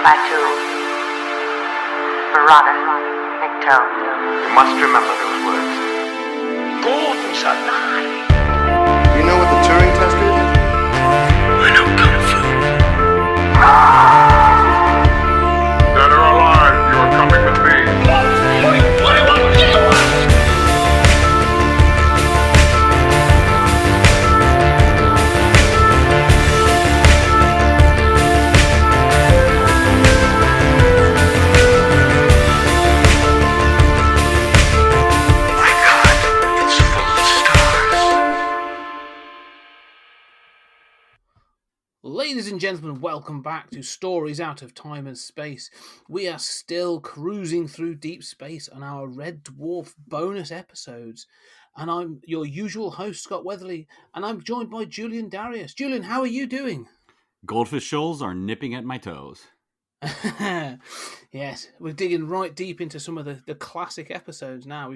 by two marauders, Nicto. You must remember those words. Gordon's alive! You know what the Turing test is? I know Kung Fu. Dead or alive, you are coming with me. What do you want to do? Ladies and gentlemen, welcome back to Stories Out of Time and Space. We are still cruising through deep space on our Red Dwarf bonus episodes. And I'm your usual host, Scott Weatherly, and I'm joined by Julian Darius. Julian, how are you doing? Goldfish shoals are nipping at my toes. Yes, we're digging right deep into some of the classic episodes now.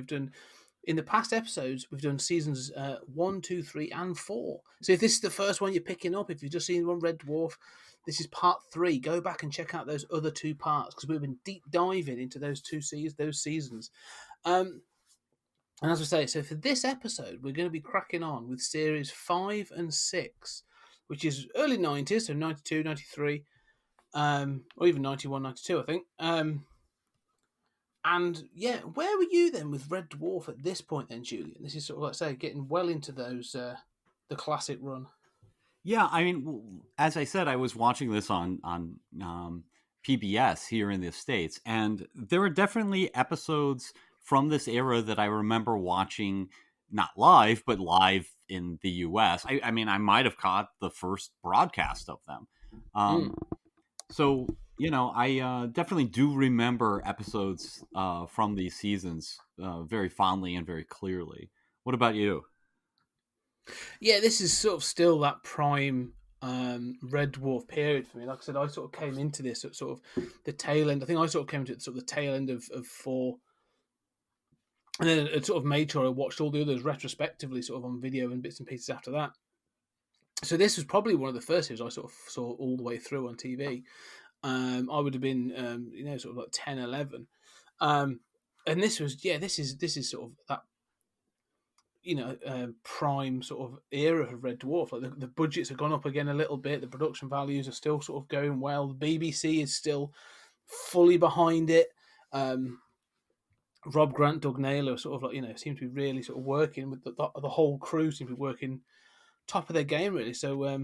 In the past episodes, we've done seasons 1, 2, 3, and 4. So if this is the first one you're picking up, if you've just seen one Red Dwarf, this is part 3. Go back and check out those other 2 parts because we've been deep diving into those seasons. And as I say, so for this episode, we're going to be cracking on with series 5 and 6, which is early 90s, so 92, 93, or even 91, 92, I think. And yeah, where were you then with Red Dwarf at this point then, Julian? This is sort of like, say, getting well into those, the classic run. Yeah, I mean, as I said, I was watching this on PBS here in the States, and there are definitely episodes from this era that I remember watching, not live, but live in the US. I mean, I might have caught the first broadcast of them. So, you know, I definitely do remember episodes from these seasons very fondly and very clearly. What about you? Yeah, this is sort of still that prime Red Dwarf period for me. Like I said, I sort of came into this at sort of the tail end. I think I sort of came to it sort of the tail end of 4. And then it sort of made sure I watched all the others retrospectively, sort of on video and bits and pieces after that. So this was probably one of the first series I sort of saw all the way through on TV. I would have been, sort of like 10, 11. And this was, this is sort of that, prime sort of era of Red Dwarf. Like the budgets have gone up again a little bit. The production values are still sort of going well. The BBC is still fully behind it. Rob Grant, Doug Naylor sort of like, seem to be really sort of working with the whole crew seem to be working top of their game really. So,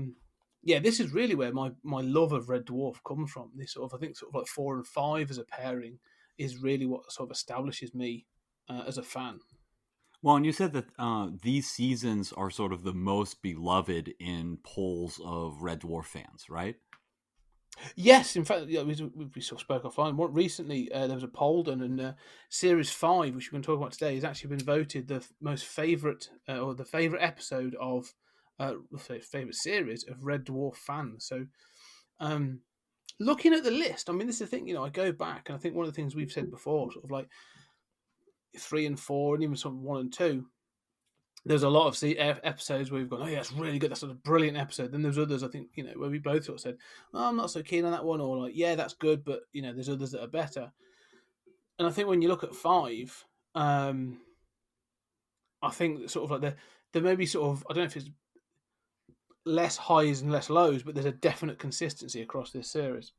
this is really where my love of Red Dwarf comes from. This sort of, I think, sort of like 4 and 5 as a pairing is really what sort of establishes me as a fan. Well, and you said that these seasons are sort of the most beloved in polls of Red Dwarf fans, right? Yes, in fact, we sort of spoke offline. Recently, there was a poll done, and Series 5, which we're going to talk about today, has actually been voted the most favourite, or the favourite episode of favourite series of Red Dwarf fans. So, looking at the list, I mean, this is the thing, I go back, and I think one of the things we've said before, sort of like 3 and 4, and even some 1 and 2, there's a lot of episodes where we've gone, oh yeah, that's really good, that's a brilliant episode. Then there's others, I think, where we both sort of said, oh, I'm not so keen on that one, or like, yeah, that's good, but, there's others that are better. And I think when you look at 5, I think sort of like there may be sort of, I don't know if it's less highs and less lows, but there's a definite consistency across this series.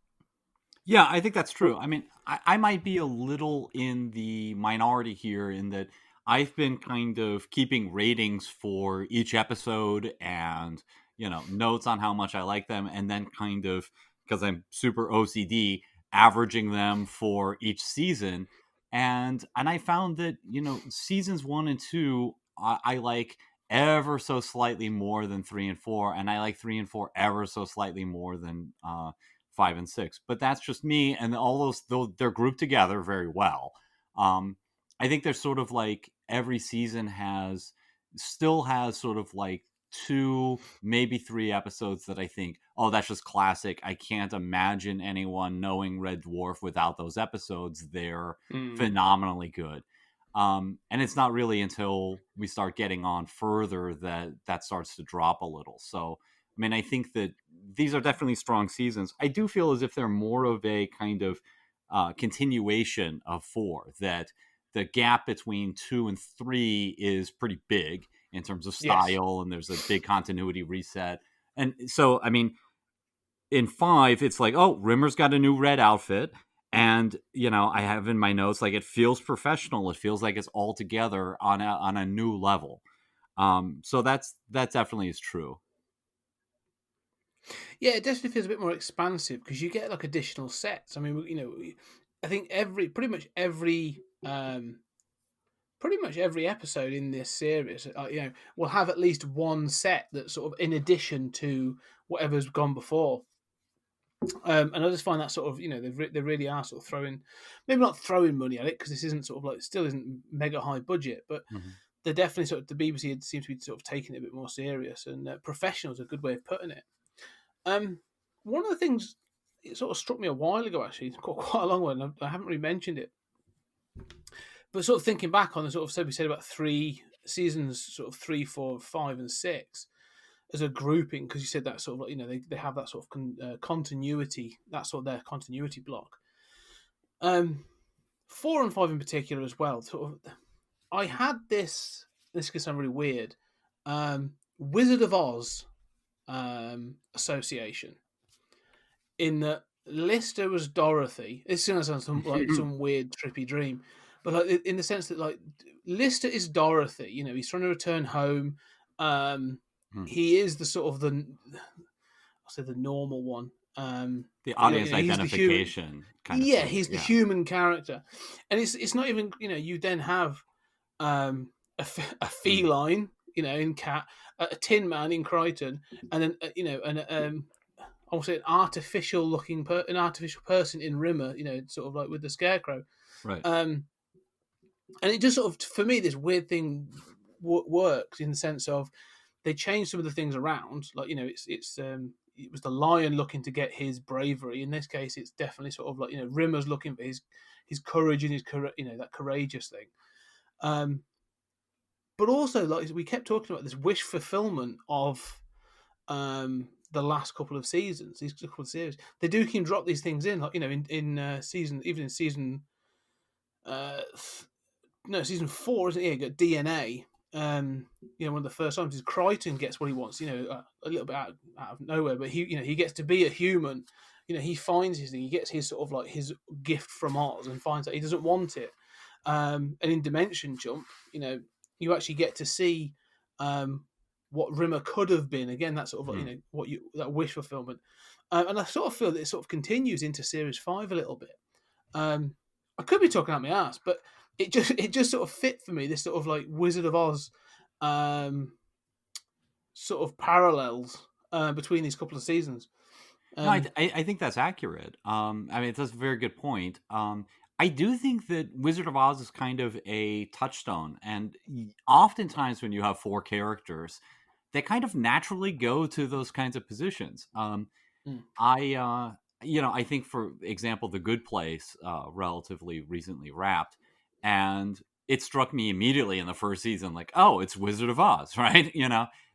Yeah, I think that's true. I mean, I might be a little in the minority here in that I've been kind of keeping ratings for each episode and, notes on how much I like them. And then kind of, because I'm super OCD, averaging them for each season. And I found that, seasons 1 and 2, I like ever so slightly more than 3 and 4, and I like 3 and 4 ever so slightly more than 5 and 6. But that's just me, and all those they're grouped together very well. I think there's sort of like every season still has sort of like 2, maybe 3 episodes that I think, oh, that's just classic. I can't imagine anyone knowing Red Dwarf without those episodes. They're phenomenally good. And it's not really until we start getting on further that starts to drop a little. So I mean, I think that these are definitely strong seasons. I do feel as if they're more of a kind of continuation of 4, that the gap between 2 and 3 is pretty big in terms of Yes. style, and there's a big continuity reset. And so, I mean, in 5, it's like, oh, Rimmer's got a new red outfit. And, I have in my notes, like, it feels professional. It feels like it's all together on a new level. So that definitely is true. Yeah, it definitely feels a bit more expansive because you get like additional sets. I mean, I think pretty much every episode in this series, will have at least one set that's sort of in addition to whatever's gone before. And I just find that sort of, they really are sort of maybe not throwing money at it because this isn't sort of like, still isn't mega high budget, but they're definitely sort of, the BBC seems to be sort of taking it a bit more serious, and professional is a good way of putting it. One of the things, it sort of struck me a while ago, actually, it's quite a long one, I haven't really mentioned it, but sort of thinking back on the sort of, we said about 3 seasons, sort of 3, 4, 5, and 6, as a grouping, because you said that sort of like, they have that sort of continuity, that's sort of their continuity block. 4 and 5 in particular as well. Sort of, I had this could sound really weird, Wizard of Oz association, in that Lister was Dorothy. It's gonna sound like some weird trippy dream, but like in the sense that like Lister is Dorothy. He's trying to return home. He is the sort of I'll say the normal one. The audience he's identification kind of thing. He's the human character, and it's not even you then have a feline, in Cat, a Tin Man in Crichton, and then I want to say an artificial person in Rimmer, sort of like with the Scarecrow, right? And it just sort of, for me, this weird thing works in the sense of they changed some of the things around. Like it was the lion looking to get his bravery. In this case, it's definitely sort of like Rimmer's looking for his courage and his that courageous thing. But also, like we kept talking about this wish fulfillment of the last couple of seasons, these couple of series. They do keep drop these things in, like in season, even in season, season 4, isn't it? You got DNA. One of the first times is Crichton gets what he wants. A little bit out of nowhere, but he gets to be a human. He finds his thing. He gets his sort of like his gift from Oz and finds that he doesn't want it. And in Dimension Jump, you actually get to see what Rimmer could have been. Again, that sort of like, that wish fulfillment. And I sort of feel that it sort of continues into series 5 a little bit. I could be talking out my ass, but it just sort of fit for me, this sort of like Wizard of Oz sort of parallels between these couple of seasons. No, I think that's accurate. I mean, that's a very good point. I do think that Wizard of Oz is kind of a touchstone, and oftentimes when you have 4 characters, they kind of naturally go to those kinds of positions. I think, for example, The Good Place relatively recently wrapped, and it struck me immediately in the first season, like, oh, it's Wizard of Oz, right?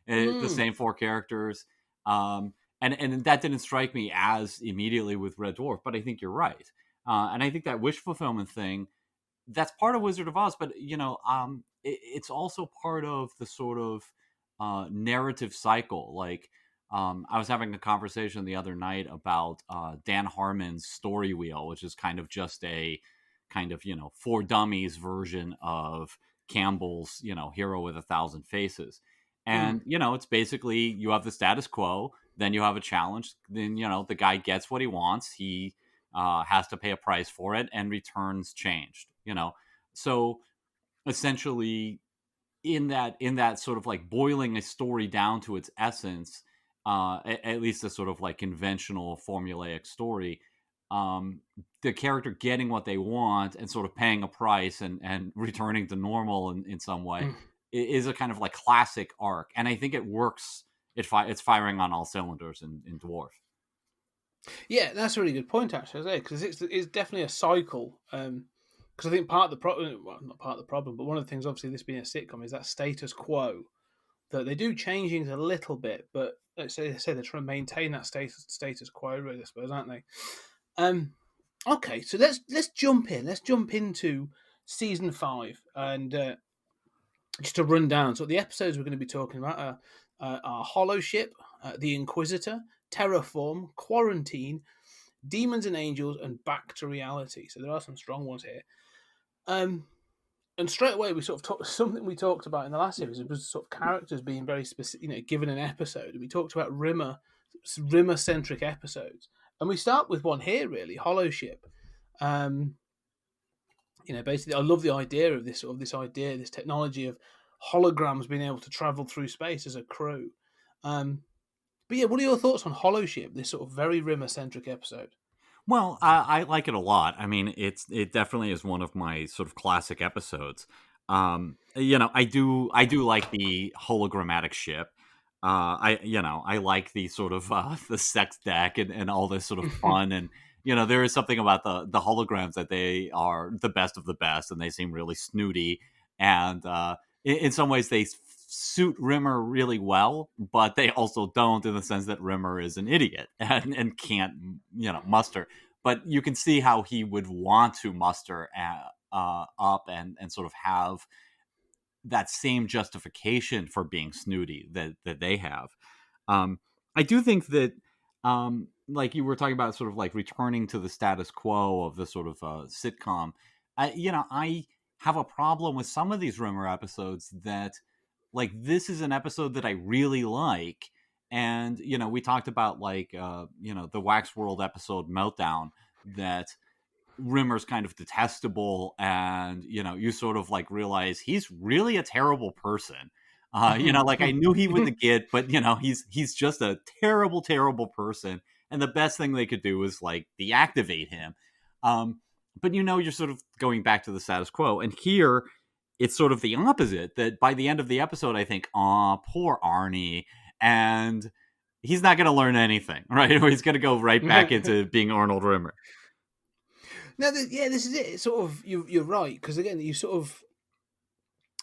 The same 4 characters. And that didn't strike me as immediately with Red Dwarf, but I think you're right. And I think that wish fulfillment thing, that's part of Wizard of Oz, but it's also part of the sort of narrative cycle. Like, I was having a conversation the other night about Dan Harmon's Story Wheel, which is kind of just a kind of for dummies version of Campbell's Hero with 1,000 Faces. And it's basically, you have the status quo, then you have a challenge, then the guy gets what he wants, he has to pay a price for it, and returns changed. So essentially, in that sort of like boiling a story down to its essence, at least a sort of like conventional formulaic story, the character getting what they want and sort of paying a price and returning to normal in some way is a kind of like classic arc. And I think it works. It's firing on all cylinders in Dwarf. Yeah, that's a really good point, actually, because it's definitely a cycle. Because I think part of the problem, well, not part of the problem, but one of the things, obviously, this being a sitcom, is that status quo, that they do change things a little bit, but let's say they're trying to maintain that status quo, really, I suppose, aren't they? Okay, so let's jump in. Let's jump into season 5, and just to run down. So the episodes we're going to be talking about are Hollow Ship, The Inquisitor, Terraform, Quarantine, Demons and Angels, and Back to Reality. So there are some strong ones here. And straight away, we sort of talked something we talked about in the last series. It was sort of characters being very specific, given an episode. We talked about Rimmer-centric episodes, and we start with one here, really, Hollow Ship. Basically, I love the idea of this this technology of holograms being able to travel through space as a crew. But yeah, what are your thoughts on Hollow Ship? This sort of very Rimmer-centric episode. Well, I like it a lot. I mean, it definitely is one of my sort of classic episodes. I do like the hologrammatic ship. I like the sort of the sex deck and all this sort of fun, and there is something about the holograms that they are the best of the best, and they seem really snooty, and in some ways they suit Rimmer really well, but they also don't, in the sense that Rimmer is an idiot and can't muster. But you can see how he would want to muster up and sort of have that same justification for being snooty that they have. I do think that like you were talking about, sort of like returning to the status quo of the sort of sitcom. I have a problem with some of these Rimmer episodes that, like, this is an episode that I really like. And, we talked about, like, the Wax World episode Meltdown, that Rimmer's kind of detestable. And, you sort of like realize he's really a terrible person. Like, I knew he wouldn't get, but, he's just a terrible, terrible person. And the best thing they could do is, like, deactivate him. But, you're sort of going back to the status quo. And here, it's sort of the opposite, that by the end of the episode, I think, poor Arnie, and he's not going to learn anything, right? He's going to go right back into being Arnold Rimmer. Now, this is it. It's sort of, you're right, because again,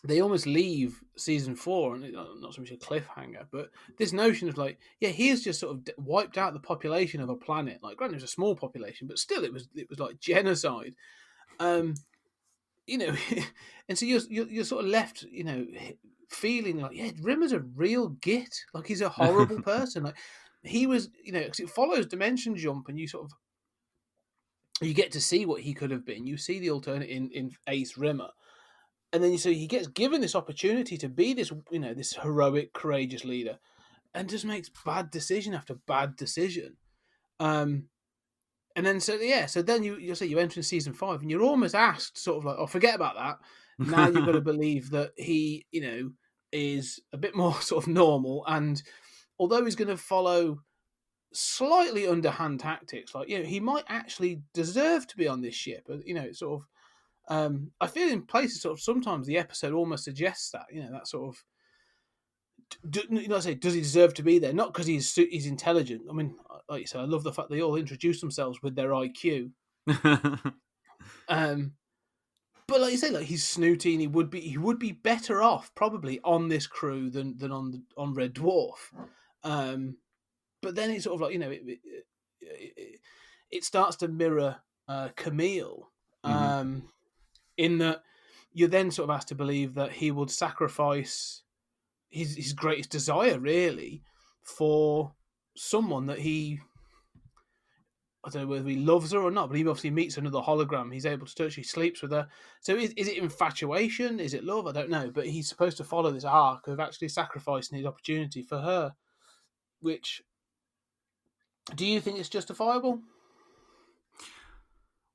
they almost leave season 4, and not so much a cliffhanger, but this notion of, like, he has just sort of wiped out the population of a planet. Like, granted, it was a small population, but still, it was like genocide. And so you're sort of left, feeling like, Rimmer's a real git. Like, he's a horrible person. Like, he was, because it follows Dimension Jump, and you get to see what he could have been. You see the alternate in Ace Rimmer, and then he gets given this opportunity to be this, this heroic, courageous leader, and just makes bad decision after bad decision. And then so then you say you enter in season 5, and you're almost asked, sort of like, oh, forget about that. Now you've got to believe that he, is a bit more sort of normal, and although he's going to follow slightly underhand tactics, like, he might actually deserve to be on this ship. It's sort of, I feel in places sort of sometimes the episode almost suggests that, that sort of, does he deserve to be there? Not because he's intelligent. I mean, like you said, I love the fact they all introduce themselves with their IQ. But like you say, like, he's snooty, and he would be better off probably on this crew than on Red Dwarf. But then it's sort of like, it starts to mirror Camille, in that you're then sort of asked to believe that he would sacrifice his greatest desire, really, for someone that I don't know whether he loves her or not, but he obviously meets another hologram. He's able to touch. He sleeps with her. So is it infatuation? Is it love? I don't know. But he's supposed to follow this arc of actually sacrificing his opportunity for her. Which, do you think it's justifiable?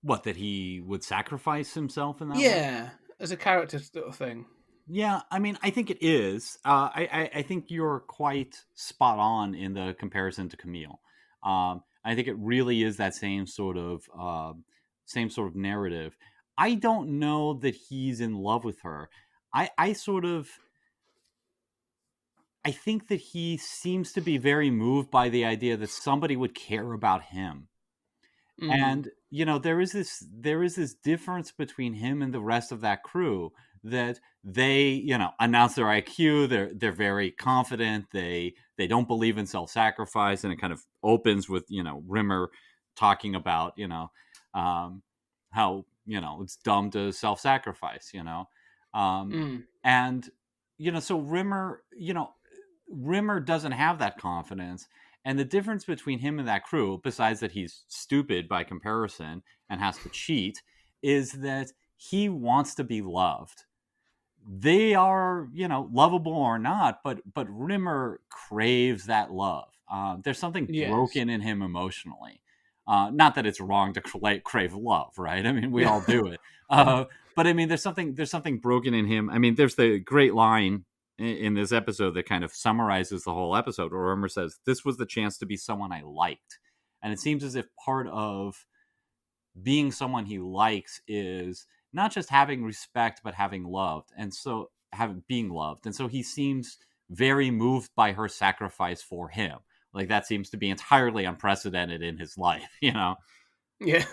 What, that he would sacrifice himself in that way? Yeah, as a character sort of thing. Yeah, I mean, I think it is. I think you're quite spot on in the comparison to Camille. I think it really is that same sort of narrative. I don't know that he's in love with her. I think that he seems to be very moved by the idea that somebody would care about him. And there is this difference between him and the rest of that crew, that they, announce their IQ. They're very confident. They don't believe in self-sacrifice, and it kind of opens with Rimmer talking about how it's dumb to self-sacrifice. And so Rimmer doesn't have that confidence. And the difference between him and that crew, besides that he's stupid by comparison and has to cheat, is that he wants to be loved. They are, lovable or not, but Rimmer craves that love. There's something broken in him emotionally. Not that it's wrong to crave love, right? I mean, we all do it. But I mean, there's something broken in him. I mean, there's the great line in this episode that kind of summarizes the whole episode, where Rimmer says, "This was the chance to be someone I liked." And it seems as if part of being someone he likes is not just having respect, but having loved. And so being loved. And so he seems very moved by her sacrifice for him. Like, that seems to be entirely unprecedented in his life, Yeah. Yeah,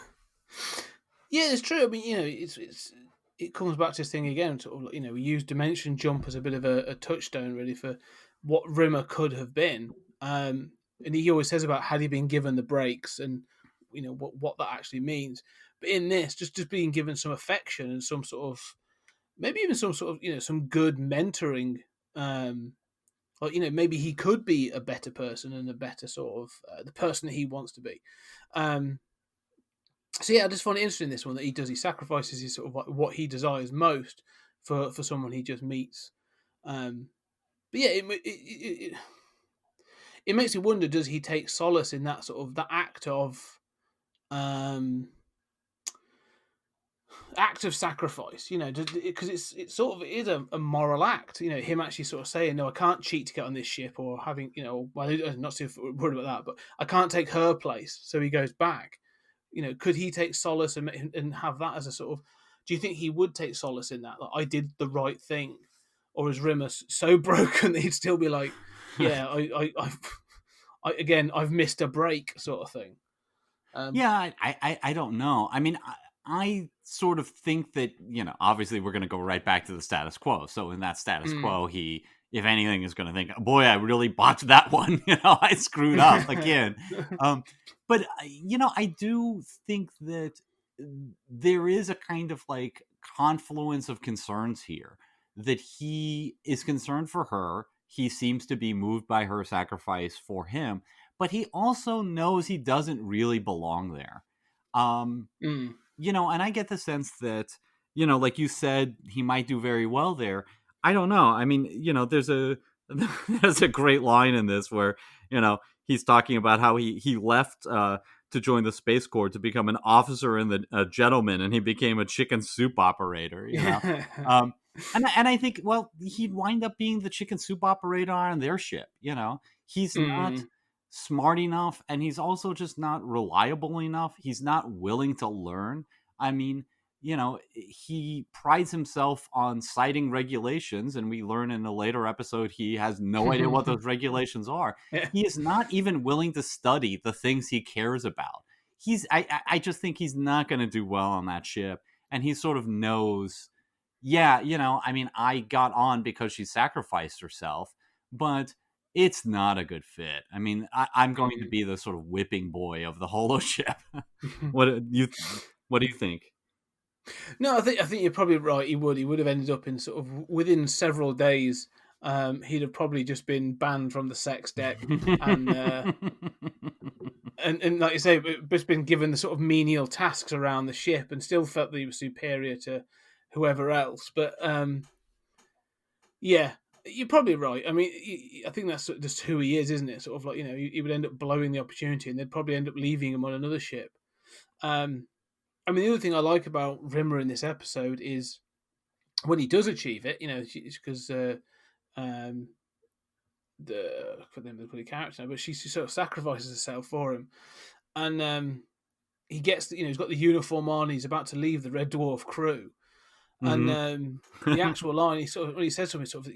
it's true. I mean, it comes back to this thing again. Sort of, we use Dimension Jump as a bit of a touchstone, really, for what Rimmer could have been. And he always says about had he been given the breaks, and what that actually means. But in this, just being given some affection and some sort of, maybe even some sort of, some good mentoring. Maybe he could be a better person and a better sort of the person that he wants to be. So yeah, I just find it interesting, this one, that he sacrifices his sort of what he desires most for someone he just meets. But yeah, it makes you wonder: does he take solace in that sort of that act of sacrifice? Because it sort of is a moral act. Him actually sort of saying, "No, I can't cheat to get on this ship," or having, well, I'm not so worried about that, but I can't take her place, so he goes back. Could he take solace and have that as a sort of? Do you think he would take solace in that? Like, I did the right thing, or is Rimmer so broken that he'd still be like, "Yeah, I've missed a break," sort of thing? I don't know. I mean, I sort of think that, obviously we're going to go right back to the status quo. So in that status quo, he, if anything, is going to think, boy, I really botched that one. I screwed up again. But, I do think that there is a kind of like confluence of concerns here, that he is concerned for her. He seems to be moved by her sacrifice for him, but he also knows he doesn't really belong there. And I get the sense that, like you said, he might do very well there. I don't know. I mean, there's a great line in this where, he's talking about how he left to join the Space Corps to become an officer in a gentleman, and he became a chicken soup operator, and I think, well, he'd wind up being the chicken soup operator on their ship. He's not smart enough, and he's also just not reliable enough. He's not willing to learn. I mean, he prides himself on citing regulations, and we learn in a later episode he has no idea what those regulations are. He is not even willing to study the things he cares about. I just think he's not going to do well on that ship, and he sort of knows, I mean, I got on because she sacrificed herself, but it's not a good fit. I mean, I'm going to be the sort of whipping boy of the holo ship. What do you think? No, I think you're probably right. He would have ended up in sort of within several days. He'd have probably just been banned from the sex deck, and like you say, just been given the sort of menial tasks around the ship, and still felt that he was superior to whoever else. But yeah, you're probably right. I mean, I think that's just who he is, isn't it? Sort of like, he would end up blowing the opportunity, and they'd probably end up leaving him on another ship. I mean, the other thing I like about Rimmer in this episode is when he does achieve it, because the I can't remember the character now, but she sort of sacrifices herself for him, and he gets, he's got the uniform on, he's about to leave the Red Dwarf crew, and the actual line, when he says something, sort of,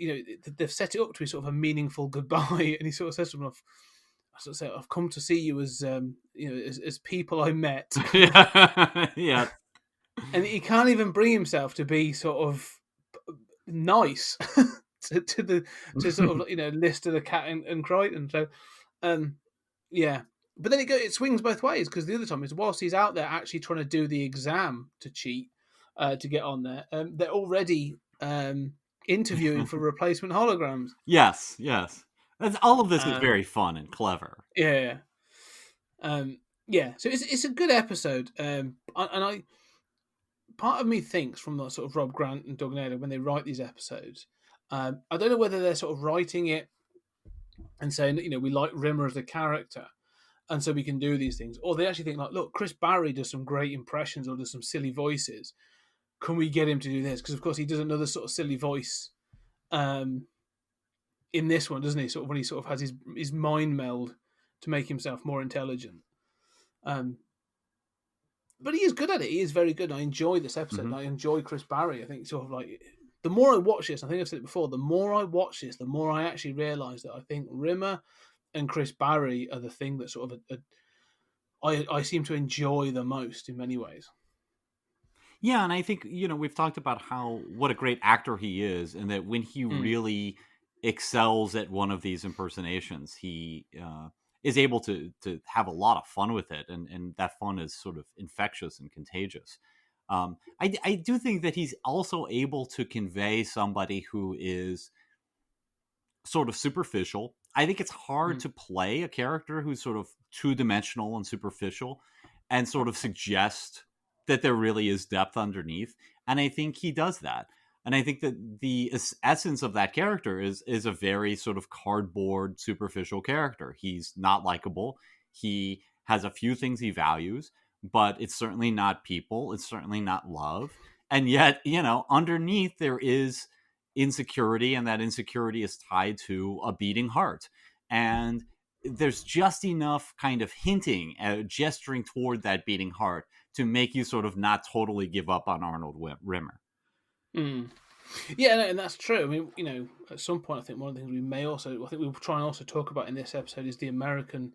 they've set it up to be sort of a meaningful goodbye, and he sort of says something of, I've come to see you as as people I met. Yeah. And he can't even bring himself to be sort of nice to sort of Lister, the cat, and Crichton. So yeah, but then it swings both ways, because the other time is, whilst he's out there actually trying to do the exam to cheat to get on there, they're already interviewing for replacement holograms. Yes. All of this is Um, very fun and clever. yeah. Yeah, so it's a good episode, and I part of me thinks, from the sort of Rob Grant and Doug Naylor, when they write these episodes, I don't know whether they're sort of writing it and saying that we like Rimmer as a character, and so we can do these things, or they actually think like, look, Chris Barry does some great impressions or does some silly voices. Can we get him to do this? Because of course he does another sort of silly voice in this one, doesn't he? Sort of when he sort of has his mind meld to make himself more intelligent. But he is good at it. He is very good. I enjoy this episode. Mhm. I enjoy Chris Barry. I think sort of like, the more I watch this, I think I've said it before, the more I watch this, the more I actually realise that I think Rimmer and Chris Barry are the thing that sort of I seem to enjoy the most in many ways. Yeah, and I think we've talked about what a great actor he is, and that when he really excels at one of these impersonations, he is able to have a lot of fun with it, and that fun is sort of infectious and contagious. I do think that he's also able to convey somebody who is sort of superficial. I think it's hard to play a character who's sort of two-dimensional and superficial and sort of suggest that there really is depth underneath. And I think he does that. And I think that the essence of that character is a very sort of cardboard, superficial character. He's not likable. He has a few things he values, but it's certainly not people. It's certainly not love. And yet, underneath there is insecurity, and that insecurity is tied to a beating heart. And there's just enough kind of hinting, gesturing toward that beating heart to make you sort of not totally give up on Arnold Rimmer. Yeah, no, and that's true. I mean, at some point, I think one of the things I think we'll try and also talk about in this episode is the American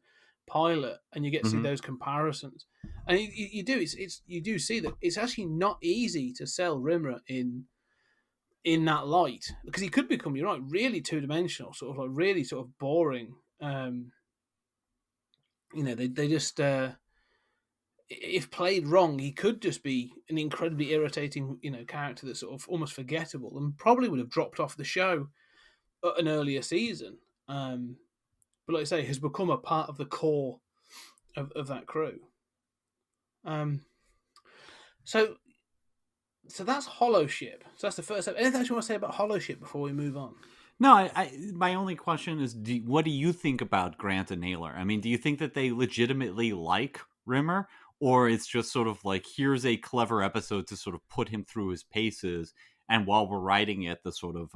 pilot, and you get to see those comparisons, and you do. You do see that it's actually not easy to sell Rimmer in that light, because he could become, you're right, really two dimensional, sort of like really sort of boring. They just if played wrong, he could just be an incredibly irritating, character that's sort of almost forgettable, and probably would have dropped off the show at an earlier season. But like I say, has become a part of the core of that crew. So that's Hollow Ship. So that's the first episode. Anything else you want to say about Hollow Ship before we move on? No, my only question is, what do you think about Grant and Naylor? I mean, do you think that they legitimately like Rimmer, or it's just sort of like, here's a clever episode to sort of put him through his paces, and while we're writing it, the sort of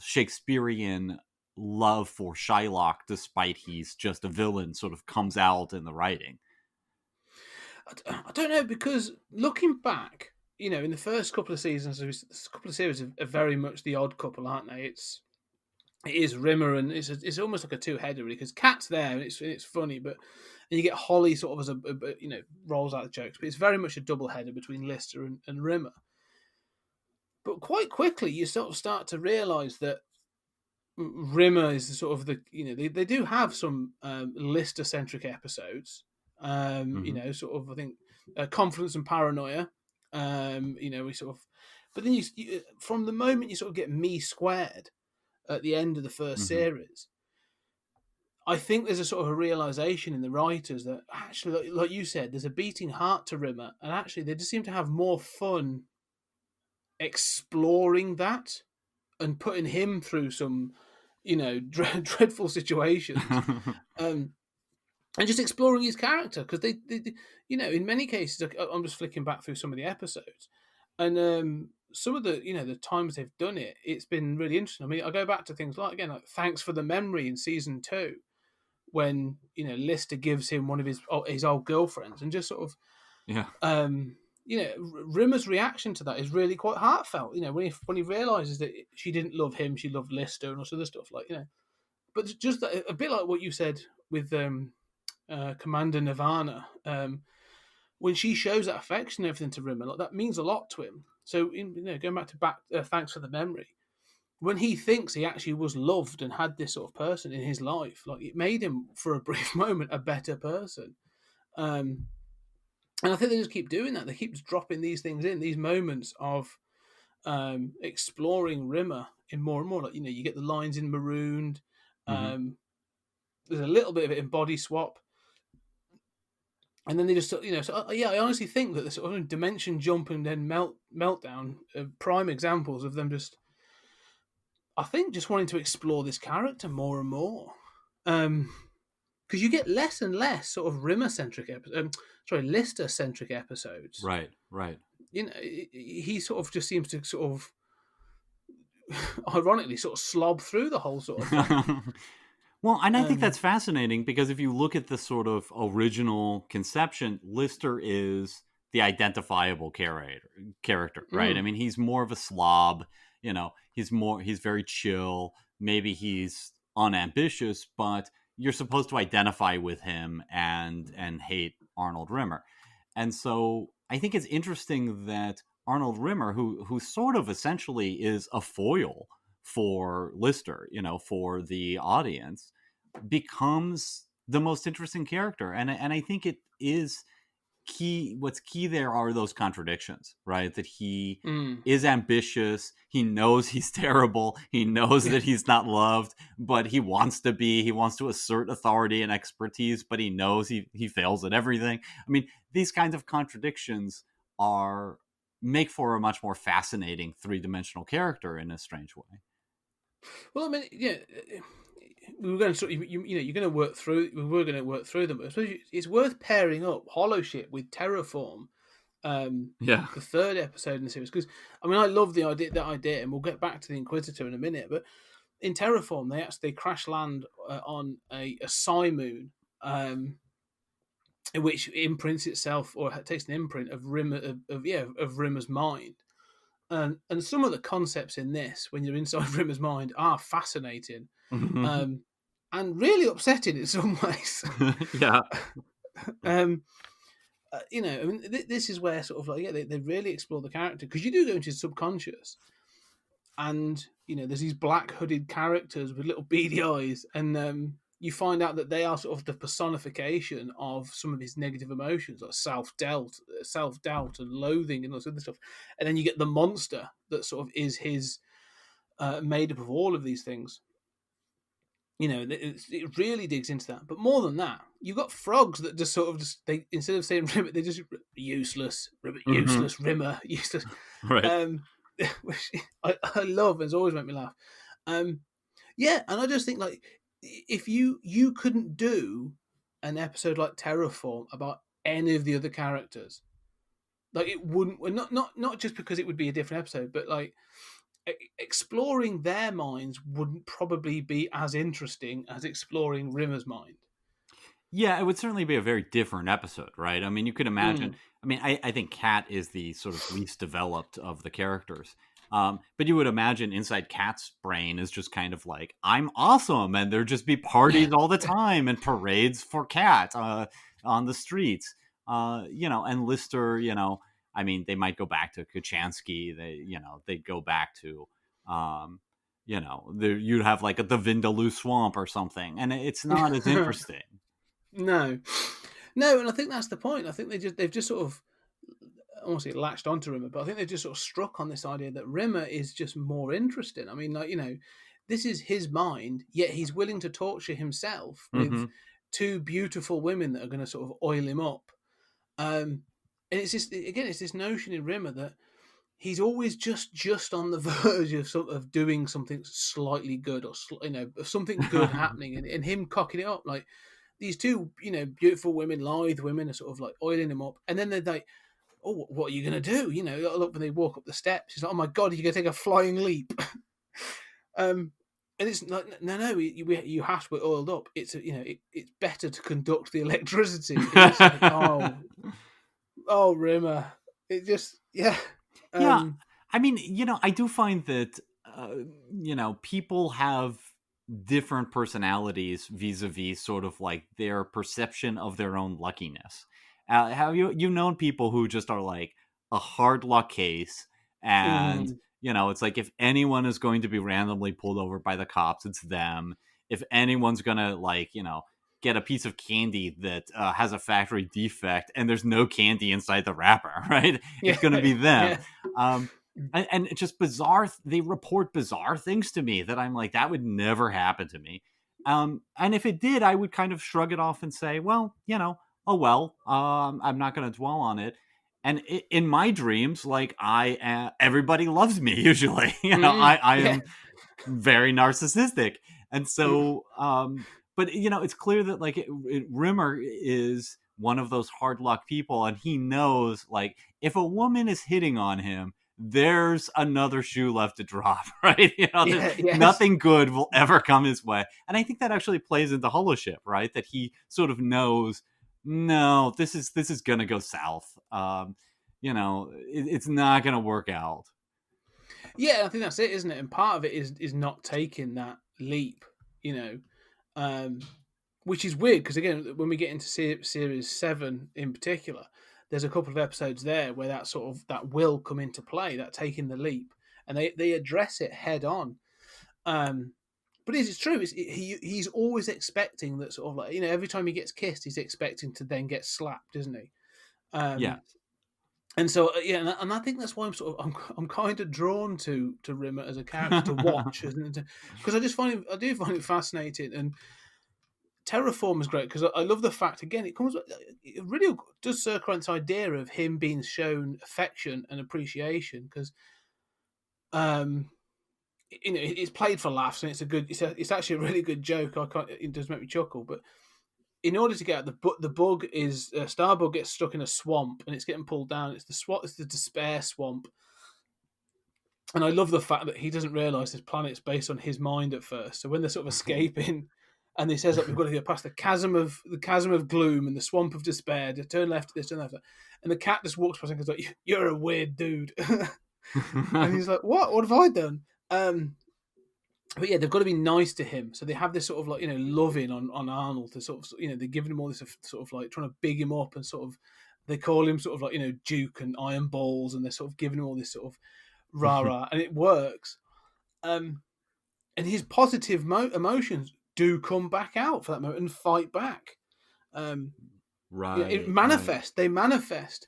Shakespearean love for Shylock, despite he's just a villain, sort of comes out in the writing? I don't know, because looking back, in the first couple of seasons, a couple of series are very much the odd couple, aren't they? It is Rimmer, and it's almost like a two-header, really, because Kat's there and it's funny, but and you get Holly sort of as a rolls out the jokes, but it's very much a double header between Lister and Rimmer. But quite quickly, you sort of start to realise that Rimmer is the sort of they do have some Lister-centric episodes. Sort of, I think, Confidence and Paranoia. We sort of, but then you from the moment you sort of get Me Squared at the end of the first series, I think there's a sort of a realization in the writers that actually, like you said, there's a beating heart to Rimmer, and actually they just seem to have more fun exploring that and putting him through some, dreadful situations. And just exploring his character, because they, in many cases, I'm just flicking back through some of the episodes, and some of the, the times they've done it, it's been really interesting. I mean, I go back to things like, again, like Thanks for the Memory in season 2, when Lister gives him one of his old girlfriends, and just sort of, Rimmer's reaction to that is really quite heartfelt. When he realizes that she didn't love him, she loved Lister and all sort of stuff, like, But just a bit like what you said with Commander Nirvana, when she shows that affection and everything to Rimmer, like, that means a lot to him. So, going back to Thanks for the Memory, when he thinks he actually was loved and had this sort of person in his life, like, it made him, for a brief moment, a better person. And I think they just keep doing that. They keep just dropping these things in, these moments of exploring Rimmer in more and more. Like, you get the lines in Marooned. There's a little bit of it in Body Swap. And then they just, I honestly think that the sort of dimension jump and then meltdown are prime examples of them just, I think, just wanting to explore this character more and more. Because you get less and less sort of Rimmer-centric Lister-centric episodes. Right. He sort of just seems to sort of, ironically, sort of slob through the whole sort of thing. Well, and I think that's fascinating because if you look at the sort of original conception, Lister is the identifiable character, right? I mean, he's more of a slob, he's very chill. Maybe he's unambitious, but you're supposed to identify with him and hate Arnold Rimmer. And so I think it's interesting that Arnold Rimmer, who sort of essentially is a foil for Lister, for the audience, becomes the most interesting character. And I think it is key. What's key there are those contradictions, right? That he is ambitious. He knows he's terrible. He knows that he's not loved, but he wants to be. He wants to assert authority and expertise, but he knows he fails at everything. I mean, these kinds of contradictions make for a much more fascinating three-dimensional character in a strange way. Well, I mean, yeah, we were going to you're going to work through. We were going to work through them, but I suppose it's worth pairing up Hollow Ship with Terraform. The third episode in the series, because I mean, I love that idea, and we'll get back to the Inquisitor in a minute. But in Terraform, they crash land on a Psi moon, which imprints itself or takes an imprint of Rimmer's mind. And some of the concepts in this, when you're inside Rimmer's mind, are fascinating, and really upsetting in some ways. Yeah. I mean, this is where sort of like, they really explore the character, because you do go into his subconscious, and there's these black hooded characters with little beady eyes, and you find out that they are sort of the personification of some of his negative emotions, like self-doubt and loathing and all this other stuff. And then you get the monster that sort of is his, made up of all of these things. It really digs into that. But more than that, you've got frogs that just sort of they instead of saying Rimmer, they just useless, useless, Rimmer, useless. Right. Which I love, and it's always made me laugh. And I just think, like, if you couldn't do an episode like Terraform about any of the other characters, like, it wouldn't, not just because it would be a different episode, but like exploring their minds wouldn't probably be as interesting as exploring Rimmer's mind. Yeah, it would certainly be a very different episode, right? I mean, you could imagine. I mean, I think Kat is the sort of least developed of the characters. But you would imagine inside Kat's brain is just kind of like, I'm awesome, and there'd just be parties all the time and parades for Kat on the streets. And Lister, I mean, they might go back to Kachansky. They'd go back to, you'd have like the Vindaloo Swamp or something, and it's not as interesting. No, and I think that's the point. I think they've just sort of, I won't say latched onto Rimmer, but I think they've just sort of struck on this idea that Rimmer is just more interesting. I mean, like, this is his mind, yet he's willing to torture himself with two beautiful women that are going to sort of oil him up. And it's just, again, it's this notion in Rimmer that he's always just on the verge of doing something slightly good, or of something good happening, and him cocking it up. Like, these two, beautiful women, lithe women, are sort of like oiling him up, and then they're like, oh, what are you going to do? Look, when they walk up the steps, he's like, oh my God, you're going to take a flying leap. And it's like, no, you have to be oiled up. It's, it's better to conduct the electricity. It's like, oh, Rimmer. It just, yeah. Yeah. I mean, I do find that, people have different personalities vis-a-vis sort of like their perception of their own luckiness. Have you've known people who just are like a hard luck case, and Mm. it's like if anyone is going to be randomly pulled over by the cops, it's them. If anyone's gonna get a piece of candy that has a factory defect and there's no candy inside the wrapper, right? It's Yeah, going to be them. yeah. And it's just bizarre. They report bizarre things to me that I'm like, that would never happen to me. And if it did, I would kind of shrug it off and say, well, oh well, I'm not going to dwell on it. And in my dreams, like everybody loves me usually. I Yeah. am very narcissistic, and so but it's clear that like Rimmer is one of those hard luck people, and he knows like if a woman is hitting on him, there's another shoe left to drop, right? Yeah, yes. Nothing good will ever come his way, and I think that actually plays into Fellowship, right? That he sort of knows, no, this is gonna go south. It's not gonna work out. Yeah, I think that's it, isn't it? And part of it is not taking that leap, which is weird because again, when we get into series 7 in particular, there's a couple of episodes there where that will come into play, that taking the leap, and they address it head on. But it's true. He's always expecting that sort of like every time he gets kissed, he's expecting to then get slapped, isn't he? Yeah. And so and I think that's why I'm kind of drawn to Rimmer as a character to watch, because I do find it fascinating. And Terraform is great because I love the fact again it really does circle this idea of him being shown affection and appreciation because it's played for laughs and it's actually a really good joke. It does make me chuckle, but in order to get out, the bug is Starbug gets stuck in a swamp and it's getting pulled down. It's the despair swamp, and I love the fact that he doesn't realise this planet's based on his mind at first. So when they're sort of escaping, and he says that we've got to get past the chasm of gloom and the swamp of despair. To turn left, this, turn left, and the cat just walks past and goes like, "You're a weird dude," and he's like, "What? What have I done?" But yeah, they've got to be nice to him. So they have this sort of like loving on Arnold to sort of they're giving him all this sort of like trying to big him up and sort of they call him sort of like Duke and Iron Balls, and they're sort of giving him all this sort of rah rah, and it works. And his positive emotions do come back out for that moment and fight back. Right. It manifests. Right. They manifest,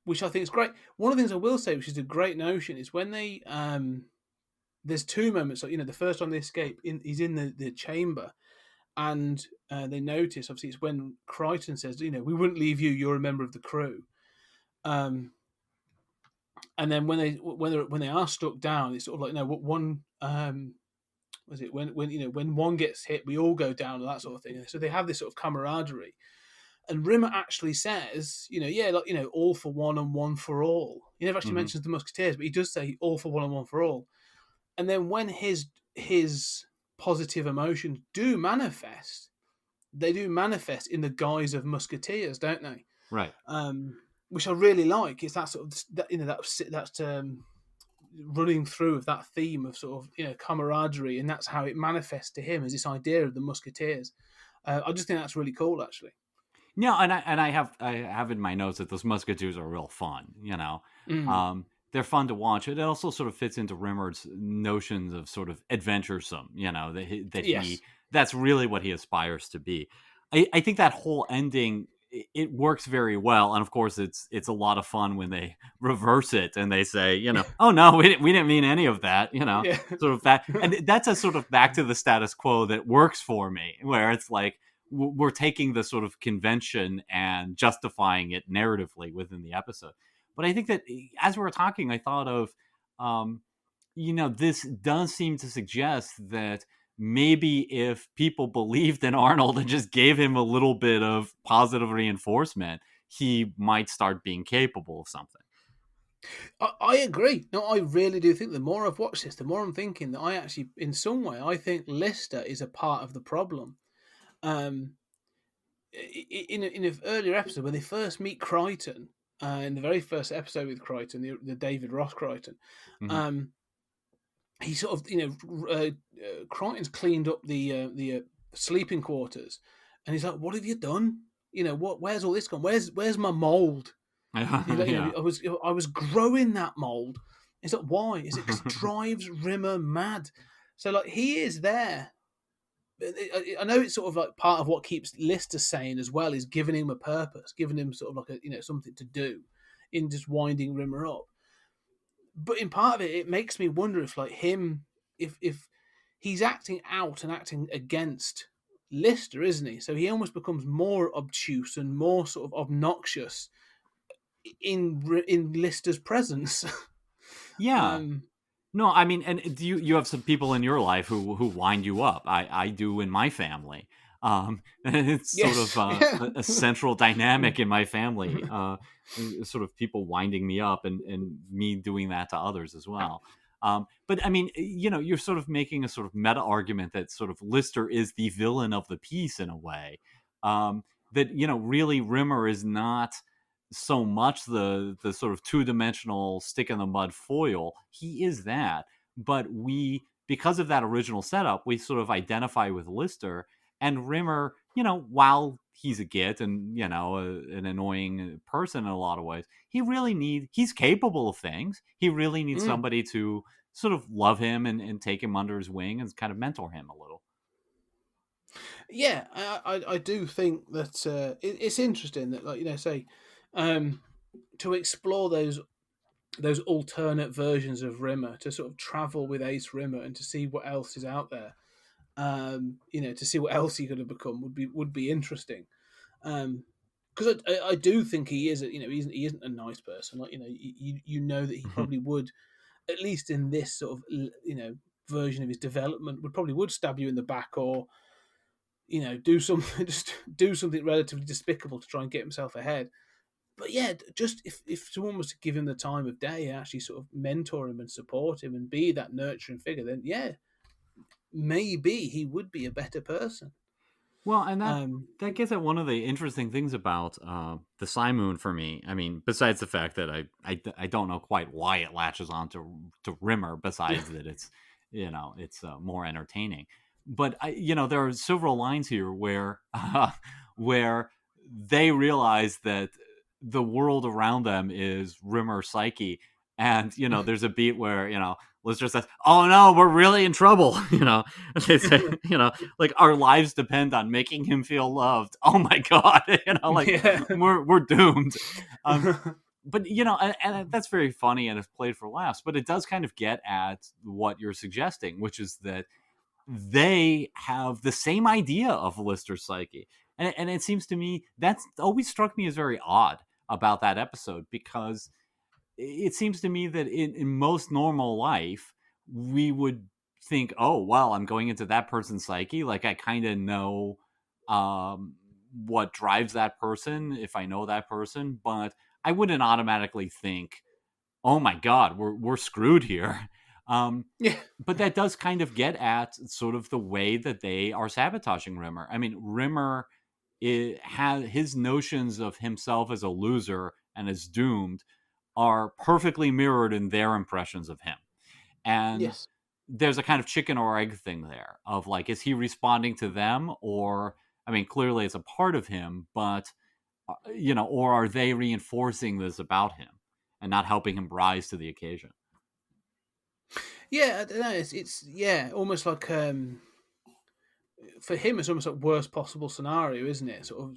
which I think is great. One of the things I will say, which is a great notion, is when they there's two moments. So, the first time they escape, he's in the chamber, and they notice. Obviously, it's when Crichton says, "We wouldn't leave you. You're a member of the crew." And then when they are stuck down, it's sort of like one was it when one gets hit, we all go down, and that sort of thing. So they have this sort of camaraderie. And Rimmer actually says, all for one and one for all. He never actually mentions the Musketeers, but he does say all for one and one for all. And then when his positive emotions do manifest, they do manifest in the guise of Musketeers, don't they? Right. Which I really like. It's that sort of that's running through of that theme of sort of camaraderie, and that's how it manifests to him as this idea of the Musketeers. I just think that's really cool, actually. Yeah, and I have in my notes that those Musketeers are real fun. They're fun to watch. It also sort of fits into Rimmer's notions of sort of adventuresome. That's really what he aspires to be. I think that whole ending, it works very well, and of course it's a lot of fun when they reverse it and they say, oh no, we didn't mean any of that, sort of that, and that's a sort of back to the status quo that works for me, where it's like we're taking the sort of convention and justifying it narratively within the episode. But I think that as we were talking, I thought of, this does seem to suggest that maybe if people believed in Arnold and just gave him a little bit of positive reinforcement, he might start being capable of something. I agree. No, I really do think the more I've watched this, the more I'm thinking that I actually, in some way, I think Lister is a part of the problem. In an earlier episode, when they first meet Crichton, in the very first episode with Crichton, the David Ross Crichton, he sort of, Crichton's cleaned up the sleeping quarters, and he's like, "What have you done?" Where's all this gone? Where's my mold? Yeah. I was growing that mold. It's like, why? Is it 'cause it drives Rimmer mad? So like he is there. I know it's sort of like part of what keeps Lister sane as well is giving him a purpose, giving him sort of like something to do in just winding Rimmer up. But in part of it, it makes me wonder if like him, if he's acting out and acting against Lister, isn't he? So he almost becomes more obtuse and more sort of obnoxious in Lister's presence. Yeah. No, I mean, and do you have some people in your life who wind you up? I do in my family. And it's Yes. sort of a central dynamic in my family. Sort of people winding me up and me doing that to others as well. But I mean, you're sort of making a sort of meta argument that sort of Lister is the villain of the piece in a way. That really Rimmer is not so much the sort of two-dimensional stick in the mud foil. He is that, but because of that original setup, we sort of identify with Lister, and Rimmer, while he's a git and an annoying person in a lot of ways, he's capable of things. He really needs somebody to sort of love him and take him under his wing and kind of mentor him a little. Yeah, I do think that it's interesting that, like, say, to explore those alternate versions of Rimmer, to sort of travel with Ace Rimmer and to see what else is out there, to see what else he could have become would be interesting. Because I do think he is, he isn't a nice person. Like, you know that he probably would, at least in this sort of, version of his development, would stab you in the back or, do something relatively despicable to try and get himself ahead. But yeah, just if someone was to give him the time of day and actually sort of mentor him and support him and be that nurturing figure, then yeah, maybe he would be a better person. Well, and that gets at one of the interesting things about the Simoon for me. I mean, besides the fact that I don't know quite why it latches on to Rimmer, besides that it's more entertaining. But there are several lines here where where they realize that the world around them is Rimmer psyche, and there's a beat where Lister says, "Oh no, we're really in trouble." They say, like our lives depend on making him feel loved. Oh my god, we're doomed. But and that's very funny and it's played for laughs. But it does kind of get at what you're suggesting, which is that they have the same idea of Lister's psyche, and it seems to me that's always struck me as very odd about that episode, because it seems to me that in most normal life, we would think, oh, well, I'm going into that person's psyche. Like, I kind of know what drives that person if I know that person, but I wouldn't automatically think, oh my God, we're screwed here. Yeah. But that does kind of get at sort of the way that they are sabotaging Rimmer. I mean, Rimmer has his notions of himself as a loser and as doomed are perfectly mirrored in their impressions of him. And Yes. there's a kind of chicken or egg thing there of like, is he responding to them? Or, I mean, clearly it's a part of him, but, or are they reinforcing this about him and not helping him rise to the occasion? Yeah, I don't know. It's almost like for him, it's almost like worst possible scenario, isn't it? Sort of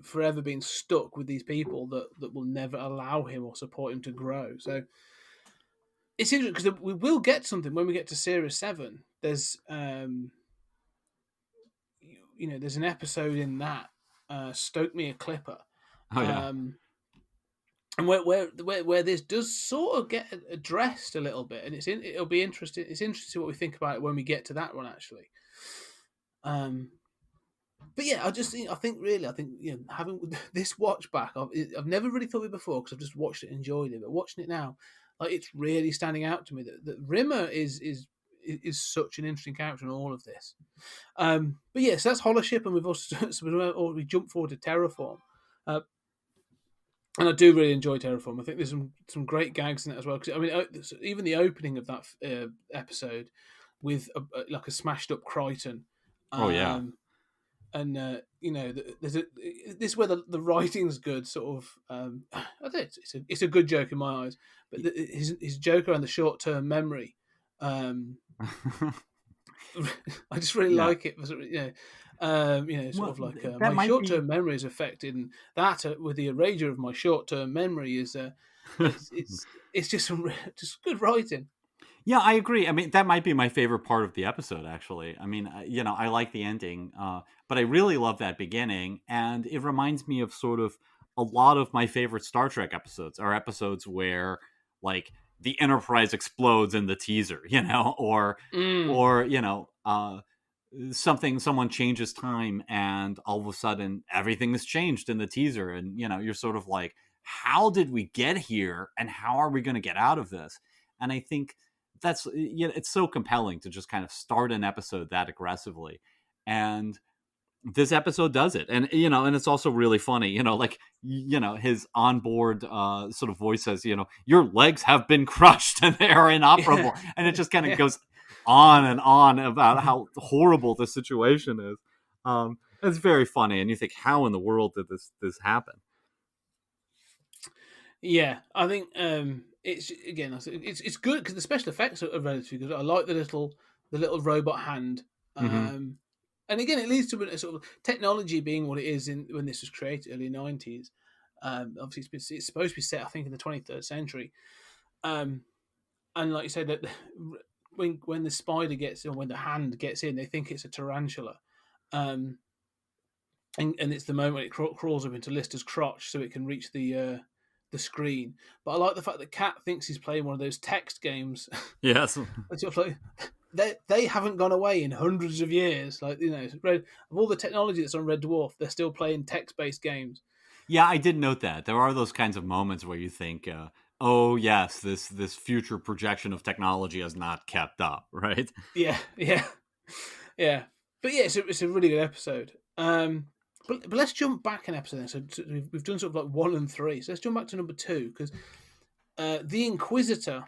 forever being stuck with these people that will never allow him or support him to grow. So it's interesting because we will get something when we get to Series 7. There's there's an episode in that Stoke Me a Clipper. Oh, yeah. And where this does sort of get addressed a little bit, and it'll be interesting. It's interesting what we think about it when we get to that one, actually. But yeah, I think having this watch back, I've never really thought of it before because I've just watched it and enjoyed it. But watching it now, like, it's really standing out to me that Rimmer is such an interesting character in all of this. But yeah, so that's Holoship, and we've also we jump forward to Terraform. And I do really enjoy Terraform. I think there's some great gags in it as well. Because I mean, even the opening of that episode with a smashed up Crichton. Oh yeah. and there's this is where the writing's good. Sort of, I think it's a good joke in my eyes. But his joke around the short term memory, I just really Yeah. like it. Sort of like that my might short be. term memory is affected, and that with the erasure of my short term memory is it's just just good writing. Yeah, I agree. I mean, that might be my favorite part of the episode, actually. I mean, I like the ending, but I really love that beginning. And it reminds me of sort of a lot of my favorite Star Trek episodes are episodes where, like, the Enterprise explodes in the teaser, Mm. or, someone changes time and all of a sudden everything has changed in the teaser. And, you're sort of like, how did we get here? And how are we going to get out of this? And I think it's so compelling to just kind of start an episode that aggressively, and this episode does it. And and it's also really funny, like, his onboard sort of voice says, your legs have been crushed and they are inoperable. Yeah. And it just kind of Yeah. goes on and on about how horrible the situation is. It's very funny, and you think, how in the world did this happen? Yeah, I think it's good because the special effects are relatively good. I like the little robot hand, Mm-hmm. and again, it leads to a sort of technology being what it is when this was created, early 90s. Obviously, it's supposed to be set, I think, in the 23rd century. Um, and like you said, that when the spider gets or when the hand gets in, they think it's a tarantula. Um, and it's the moment it crawls up into Lister's crotch so it can reach the screen. But I like the fact that Kat thinks he's playing one of those text games. Yes. It's sort of like they haven't gone away in hundreds of years. Like of all the technology that's on Red Dwarf, they're still playing text-based games. Yeah, I did note that there are those kinds of moments where you think, oh yes, this future projection of technology has not kept up, right? Yeah, yeah, yeah. But yeah, it's a really good episode. But let's jump back an episode then. So we've done sort of like 1 and 3. So let's jump back to number 2 because the Inquisitor,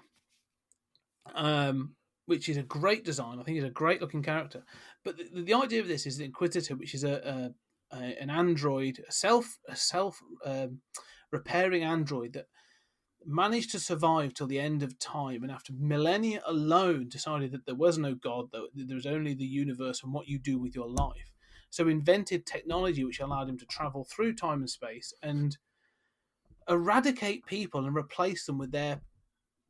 which is a great design. I think he's a great looking character. But the idea of this is the Inquisitor, which is an android, a self repairing android that managed to survive till the end of time, and after millennia alone decided that there was no god, that there was only the universe and what you do with your life. So invented technology which allowed him to travel through time and space and eradicate people and replace them with their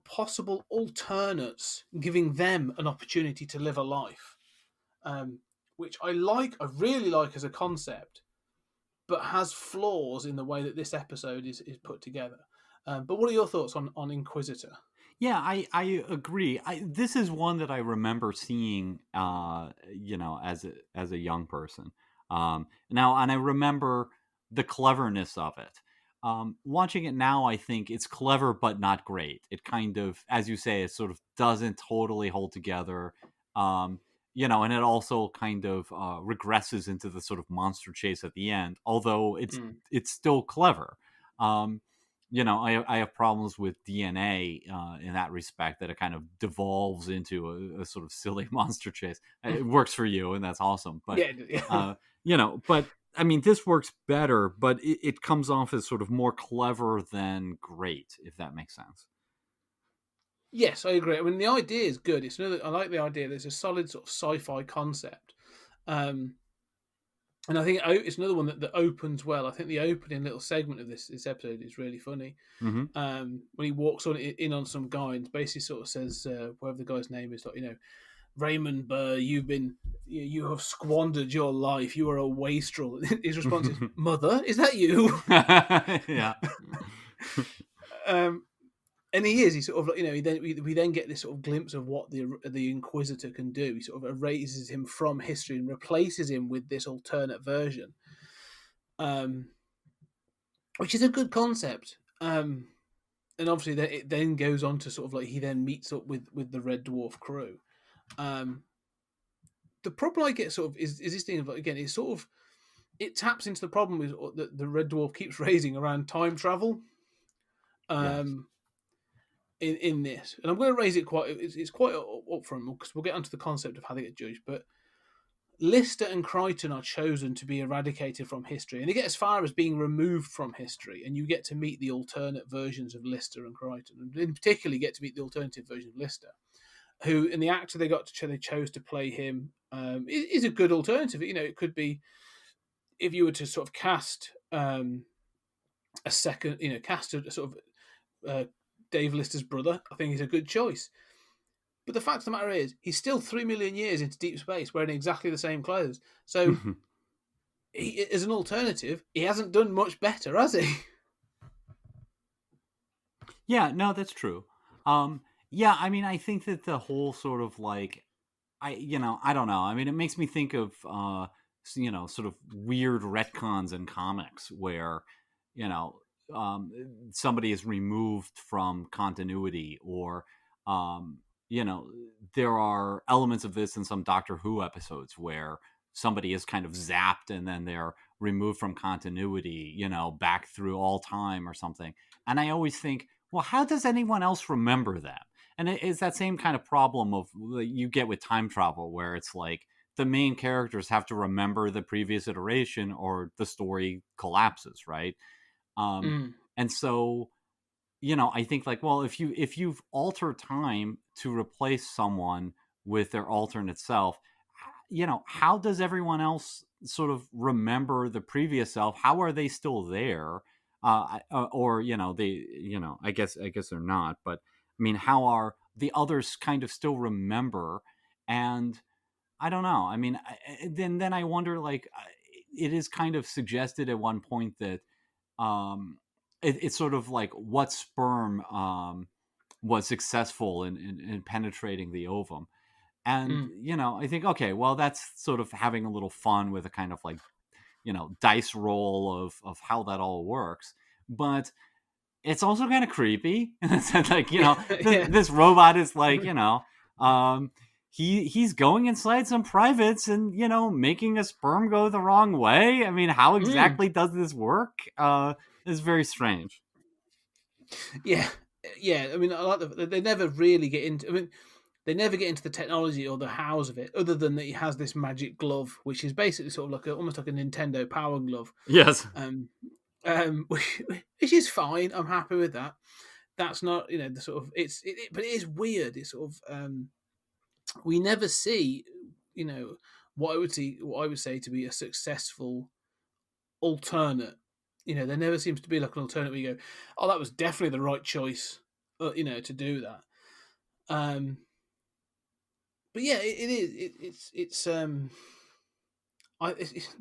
possible alternates, giving them an opportunity to live a life, which I really like as a concept, but has flaws in the way that this episode is put together. But what are your thoughts on Inquisitor? Yeah, I agree. This is one that I remember seeing, as a young person. Now, and I remember the cleverness of it. Watching it now, I think it's clever but not great. It kind of, as you say, it sort of doesn't totally hold together. And it also kind of regresses into the sort of monster chase at the end. Although it's still clever. I have problems with DNA in that respect, that it kind of devolves into a sort of silly monster chase. It works for you, and that's awesome. But, Yeah. but I mean, this works better, but it comes off as sort of more clever than great, if that makes sense. Yes, I agree. I mean, the idea is good. I like the idea. There's a solid sort of sci-fi concept. And I think it's another one that opens well. I think the opening little segment of this episode is really funny. Mm-hmm. When he walks in on some guy and basically sort of says, whatever the guy's name is, like, Raymond Burr, you have squandered your life. You are a wastrel. His response is, "Mother, is that you?" Yeah. And he is. He sort of, we then get this sort of glimpse of what the Inquisitor can do. He sort of erases him from history and replaces him with this alternate version, which is a good concept. And obviously, it then goes on to sort of like he then meets up with the Red Dwarf crew. The problem I get sort of is this thing of, again, it's sort of, it taps into the problem that the Red Dwarf keeps raising around time travel. Yes. In this, and I'm going to raise it it's quite upfront because we'll get onto the concept of how they get judged. But Lister and Crichton are chosen to be eradicated from history, and they get as far as being removed from history, and you get to meet the alternate versions of Lister and Crichton, and in particular, you get to meet the alternative version of Lister, who, in the actor they chose to play him, is a good alternative. You know, it could be, if you were to sort of cast a second, you know, cast a sort of Dave Lister's brother, I think he's a good choice. But the fact of the matter is, he's still 3 million years into deep space wearing exactly the same clothes. So, as an alternative, he hasn't done much better, has he? Yeah, no, that's true. Yeah, I mean, I think that the whole sort of like, I don't know. I mean, it makes me think of sort of weird retcons in comics where you know somebody is removed from continuity, or um, there are elements of this in some Doctor Who episodes where somebody is kind of zapped and then they're removed from continuity, back through all time or something. And I always think, well, how does anyone else remember that? And it's that same kind of problem of you get with time travel, where it's like the main characters have to remember the previous iteration or the story collapses, right? Um, Mm. and so, I think like, well, if you've altered time to replace someone with their alternate self, how does everyone else sort of remember the previous self? How are they still there? Or they, I guess they're not, but I mean, how are the others kind of still remember? And I don't know. I mean, then I wonder, like, it is kind of suggested at one point that it's sort of like what sperm was successful in penetrating the ovum. And, Mm. I think, okay, well, that's sort of having a little fun with a kind of like, dice roll of how that all works. But it's also kind of creepy in the sense, like, Yeah. this robot is like, he's going inside some privates and, making a sperm go the wrong way. I mean, how Mm. exactly does this work? It's very strange. Yeah. Yeah. I mean, I like they never really get into. I mean, they never get into the technology or the hows of it, other than that he has this magic glove, which is basically sort of like almost like a Nintendo Power Glove, Yes. um, which is fine. I'm happy with that. That's not, the sort of but it is weird. It's sort of we never see, what I would say to be a successful alternate. There never seems to be like an alternate where you go, oh, that was definitely the right choice, to do that. But yeah, it is. This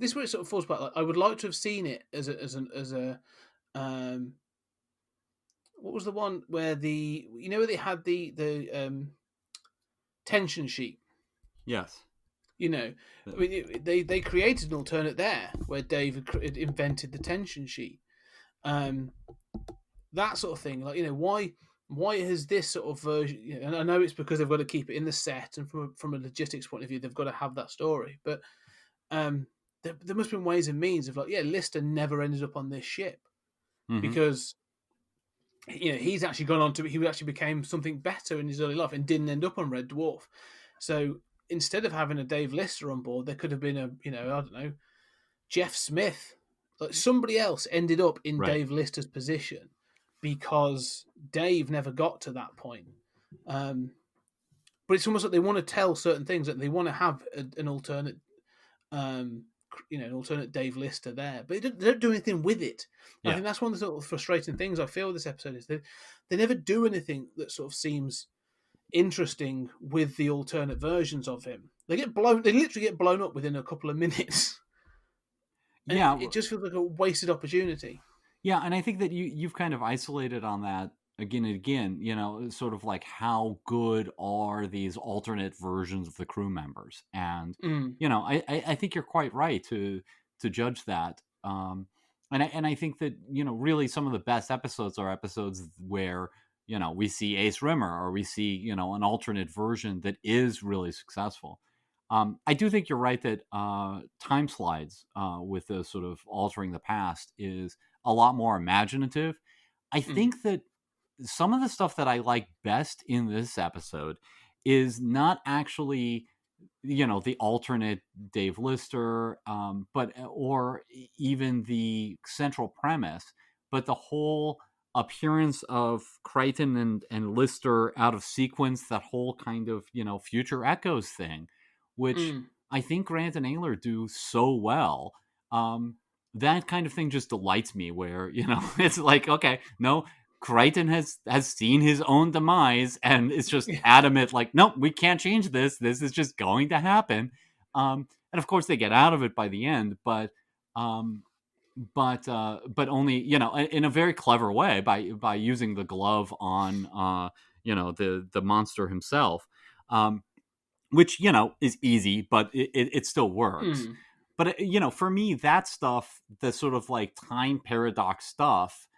is where it sort of falls back. Like, I would like to have seen it as a what was the one where where they had the tension sheet. Yes. I mean, they created an alternate there where David had invented the tension sheet. That sort of thing. Like, why has this sort of version? And I know it's because they've got to keep it in the set, and from a logistics point of view, they've got to have that story. But there must have been ways and means of, like, yeah, Lister never ended up on this ship because he's actually gone on to, he actually became something better in his early life and didn't end up on Red Dwarf. So instead of having a Dave Lister on board, there could have been I don't know, Jeff Smith. Like, somebody else ended up in Right. Dave Lister's position because Dave never got to that point. But it's almost like they want to tell certain things, that they want to have an alternate, an alternate Dave Lister there, but they don't do anything with it. Yeah. I think that's one of the sort of frustrating things I feel with this episode is that they never do anything that sort of seems interesting with the alternate versions of him. They literally get blown up within a couple of minutes. And Yeah. it just feels like a wasted opportunity. Yeah, and I think that you've kind of isolated on that again and again, sort of like how good are these alternate versions of the crew members. And Mm. I think you're quite right to judge that. And I think that, really some of the best episodes are episodes where, we see Ace Rimmer, or we see, an alternate version that is really successful. I do think you're right that time slides with the sort of altering the past is a lot more imaginative. I think that some of the stuff that I like best in this episode is not actually the alternate Dave Lister, but or even the central premise, but the whole appearance of Crichton and Lister out of sequence, that whole kind of future echoes thing, which Mm. I think Grant and Ayler do so well. That kind of thing just delights me. Where it's like, okay, no, Crichton has seen his own demise and is just adamant, like, nope, we can't change this. This is just going to happen. And of course, they get out of it by the end, but only in a very clever way by using the glove on the monster himself, which is easy, but it still works. Mm. But for me, that stuff, the sort of like time paradox stuff,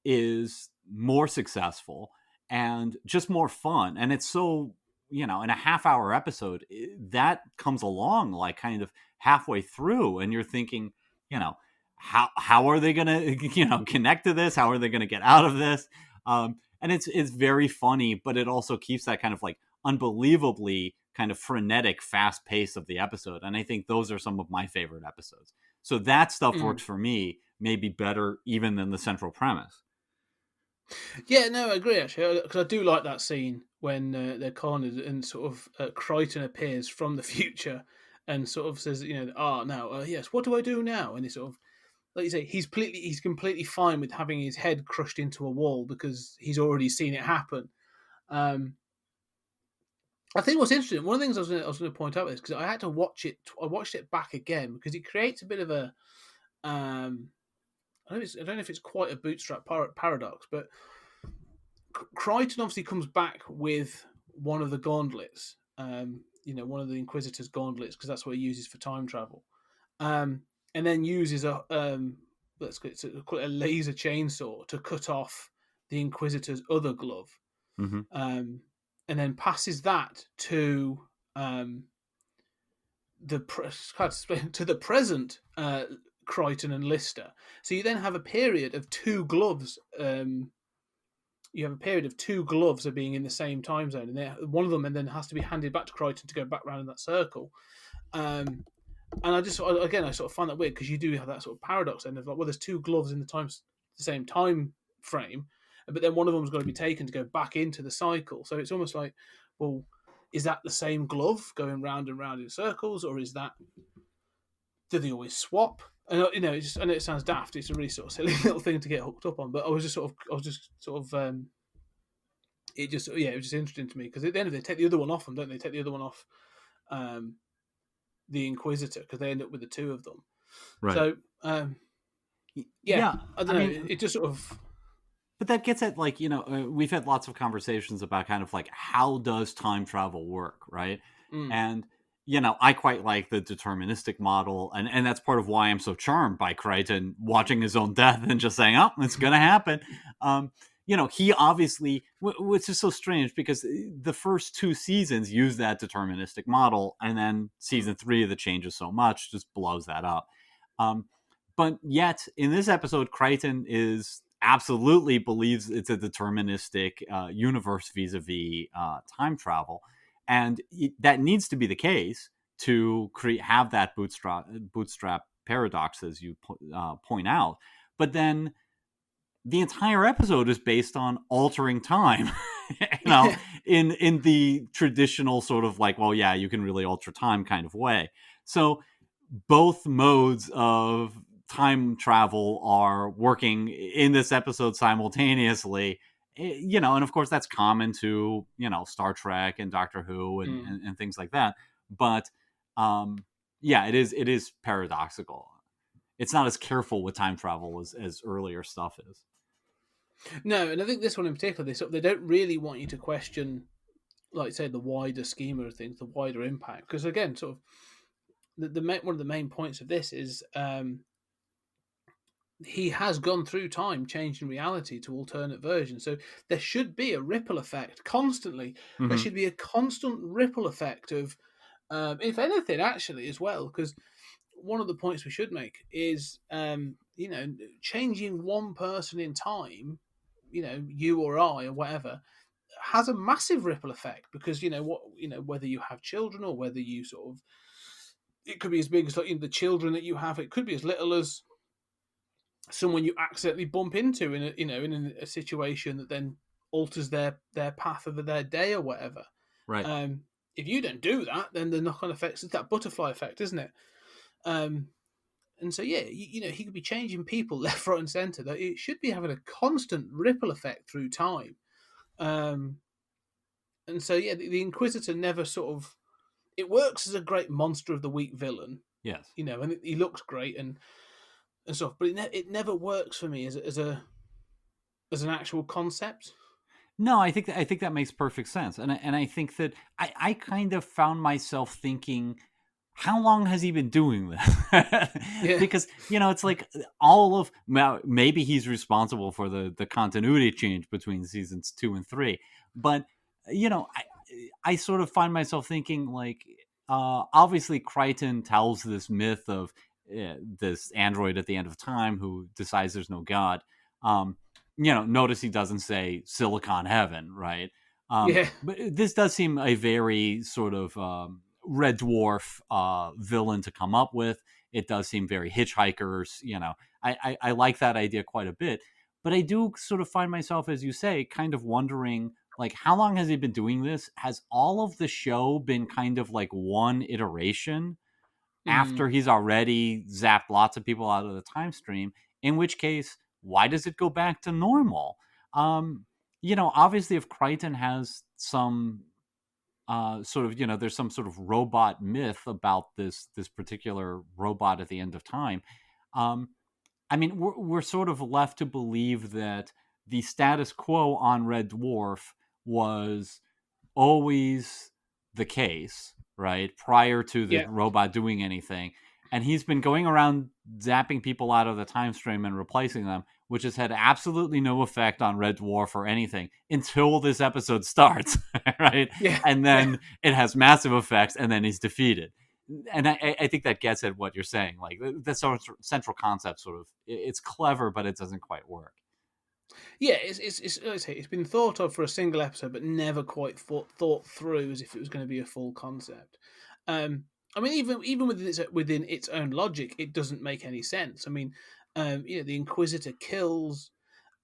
is more successful and just more fun. And it's so, in a half-hour episode, that comes along like kind of halfway through, and you're thinking, how are they gonna connect to this? How are they gonna get out of this? And it's very funny, but it also keeps that kind of like unbelievably kind of frenetic fast pace of the episode. And I think those are some of my favorite episodes. So that stuff works for me maybe better even than the central premise. Yeah, no, I agree actually, because I do like that scene when they're cornered and sort of Crichton appears from the future and sort of says, yes, what do I do now? And he sort of, like you say, he's completely fine with having his head crushed into a wall because he's already seen it happen. I think what's interesting, one of the things I was going to point out is because I had to watch it. I watched it back again because it creates a bit of a. I don't know if it's quite a bootstrap paradox, but Crichton obviously comes back with one of the gauntlets. One of the Inquisitor's gauntlets because that's what he uses for time travel, and then uses a call it a laser chainsaw to cut off the Inquisitor's other glove. Mm-hmm. And then passes that to the present Crichton and Lister. So you then have a period of two gloves. You have a period of two gloves of being in the same time zone, and one of them and then has to be handed back to Crichton to go back round in that circle. And I sort of find that weird because you do have that sort of paradox and of like, well, there's two gloves in the same time frame, but then one of them's got to be taken to go back into the cycle. So it's almost like, well, is that the same glove going round and round in circles, or is that, do they always swap? And I know it sounds daft. It's a really sort of silly little thing to get hooked up on, but it was just interesting to me because at the end of it, they take the other one off them, don't they? Take the other one off the Inquisitor because they end up with the two of them. Right. So, I don't know. It just sort of. But that gets at like, we've had lots of conversations about kind of like, how does time travel work, right? And, I quite like the deterministic model. And that's part of why I'm so charmed by Crichton watching his own death and just saying, oh, it's going to happen. He obviously, which is so strange because the first two seasons use that deterministic model. And then season 3 that changes so much just blows that up. But yet in this episode, Crichton absolutely believes it's a deterministic universe vis-a-vis time travel, and that needs to be the case to have that bootstrap paradox, as you point out. But then the entire episode is based on altering time, in the traditional sort of like, well, yeah, you can really alter time kind of way. So both modes of time travel are working in this episode simultaneously, and of course that's common to Star Trek and Doctor Who and things like that, but it is paradoxical. It's not as careful with time travel as earlier stuff is. No, and I think this one in particular, they don't really want you to question, like say, the wider schema of things, the wider impact, because again, sort of one of the main points of this is he has gone through time, changing reality to alternate versions. So there should be a ripple effect constantly. Mm-hmm. There should be a constant ripple effect of, if anything, actually, as well. Because one of the points we should make is, changing one person in time, you or I or whatever, has a massive ripple effect, because whether you have children or whether you sort of, it could be as big as like the children that you have. It could be as little as someone you accidentally bump into in a situation that then alters their path of their day or whatever. Right. If you don't do that, then the knock-on effects is that butterfly effect, isn't it? And so yeah, he could be changing people left, right, and centre. That it should be having a constant ripple effect through time. And so yeah, the Inquisitor never sort of, it works as a great monster of the week villain. Yes. And he looks great and stuff, but it never works for me as an actual concept. No, I think that makes perfect sense, and I think that I kind of found myself thinking, how long has he been doing this? Yeah. Because it's like all of, maybe he's responsible for the continuity change between seasons 2 and 3, but I sort of find myself thinking like, obviously Crichton tells this myth of this android at the end of time who decides there's no God. Notice he doesn't say Silicon Heaven, right? Yeah. But this does seem a very sort of Red Dwarf villain to come up with. It does seem very Hitchhikers. I like that idea quite a bit. But I do sort of find myself, as you say, kind of wondering, like, how long has he been doing this? Has all of the show been kind of like one iteration after he's already zapped lots of people out of the time stream? In which case, why does it go back to normal? Obviously, if Crichton has some sort of, there's some sort of robot myth about this particular robot at the end of time. I mean, we're sort of left to believe that the status quo on Red Dwarf was always the case, right? Prior to the robot doing anything. And he's been going around zapping people out of the time stream and replacing them, which has had absolutely no effect on Red Dwarf or anything until this episode starts, right? Yeah. And then it has massive effects, and then he's defeated. And I think that gets at what you're saying. Like, the sort of central concept sort of, it's clever, but it doesn't quite work. Yeah, it's been thought of for a single episode, but never quite thought through as if it was going to be a full concept. I mean, even within its own logic, it doesn't make any sense. I mean, the Inquisitor kills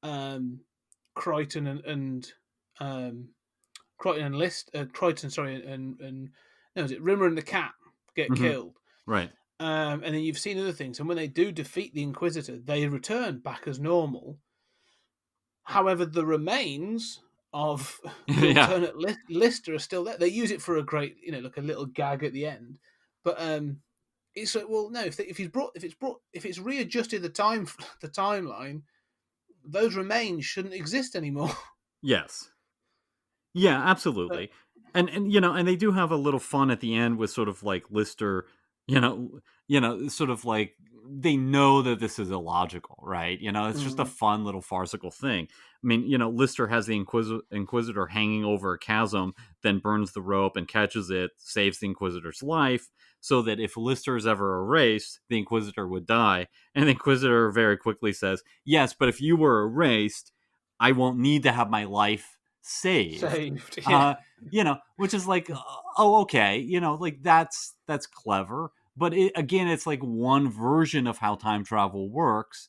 Crichton and Rimmer and the cat get killed. Right. And then you've seen other things, and when they do defeat the Inquisitor, they return back as normal. However, the remains of the alternate Lister are still there. They use it for a great, like a little gag at the end. But it's like, well, no. If it's readjusted the timeline, those remains shouldn't exist anymore. Yes. Yeah, absolutely. And they do have a little fun at the end with sort of like Lister, sort of like, they know that this is illogical, right? It's just a fun little farcical thing. I mean, Lister has the Inquisitor hanging over a chasm, then burns the rope and catches it, saves the Inquisitor's life, so that if Lister is ever erased, the Inquisitor would die. And the Inquisitor very quickly says, yes, but if you were erased, I won't need to have my life saved. Yeah. Which is like, oh, okay, like that's clever. But it's like one version of how time travel works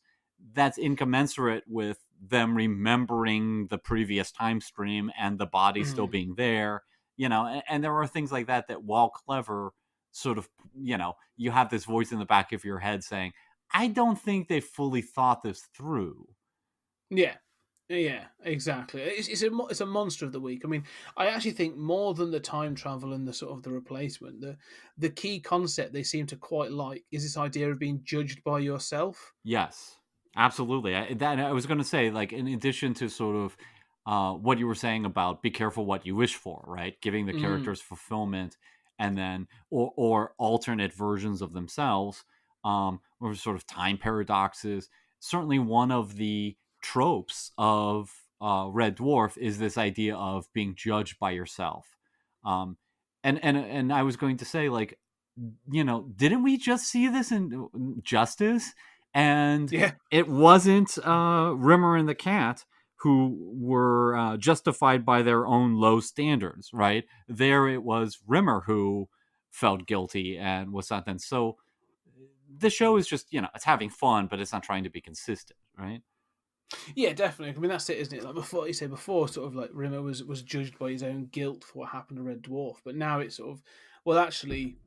that's incommensurate with them remembering the previous time stream and the body still being there, and there are things like that while clever, sort of, you have this voice in the back of your head saying, I don't think they fully thought this through. Yeah. Yeah, exactly. It's a monster of the week. I mean, I actually think more than the time travel and the sort of the replacement, the key concept they seem to quite like is this idea of being judged by yourself. Yes, absolutely. I was going to say, like, in addition to sort of what you were saying about be careful what you wish for, right? Giving the characters fulfillment, and then or alternate versions of themselves, or sort of time paradoxes. Certainly, one of the tropes of Red Dwarf is this idea of being judged by yourself. And I was going to say, like, didn't we just see this in Justice? And it wasn't Rimmer and the cat who were justified by their own low standards, right? There it was Rimmer who felt guilty and was sentenced. So the show is just, it's having fun, but it's not trying to be consistent, right? Yeah, definitely. I mean, that's it, isn't it? Like before, sort of like Rimmer was judged by his own guilt for what happened to Red Dwarf, but now it's sort of, well, actually,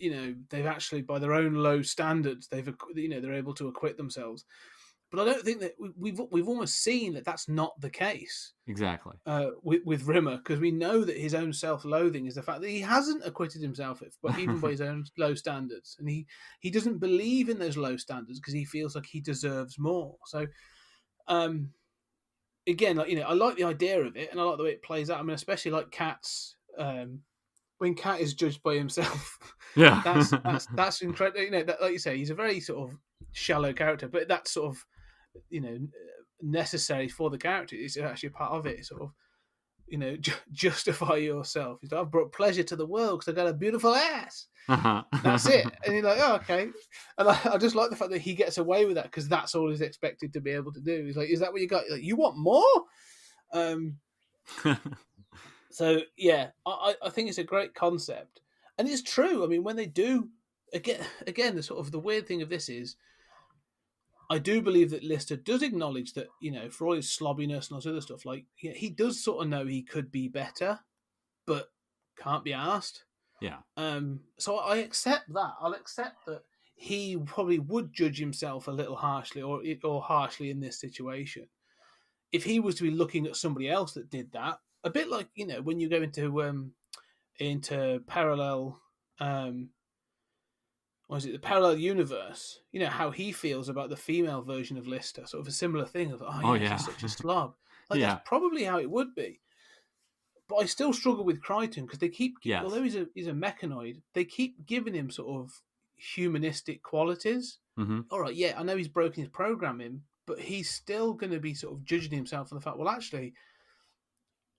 they've actually, by their own low standards, they're able to acquit themselves. But I don't think that we've almost seen that that's not the case. Exactly. With Rimmer, because we know that his own self-loathing is the fact that he hasn't acquitted himself, but even by his own low standards, and he doesn't believe in those low standards because he feels like he deserves more. So, again, like I like the idea of it, and I like the way it plays out. I mean, especially like Cat's. When Cat is judged by himself, Yeah, that's incredible. That, like you say, he's a very sort of shallow character, but that's sort of necessary for the character. It's actually a part of it. Sort of justify yourself. He's like, I've brought pleasure to the world because I got a beautiful ass. That's it. And you're like, oh, okay. And I just like the fact that he gets away with that because that's all he's expected to be able to do. He's like, is that what you got? Like, you want more? So yeah, I think it's a great concept, and it's true. I mean, when they do again, the sort of the weird thing of this is, I do believe that Lister does acknowledge that for all his slobbiness and all this other stuff, like he does sort of know he could be better, but can't be asked. Yeah. So I accept that. I'll accept that he probably would judge himself a little harshly, or harshly in this situation, if he was to be looking at somebody else that did that. A bit like when you go into parallel, the parallel universe? How he feels about the female version of Lister, sort of a similar thing of she's such a slob. Like that's probably how it would be. But I still struggle with Crichton because they keep, although he's a mechanoid, they keep giving him sort of humanistic qualities. Mm-hmm. All right, I know he's broken his programming, but he's still going to be sort of judging himself for the fact, well, actually,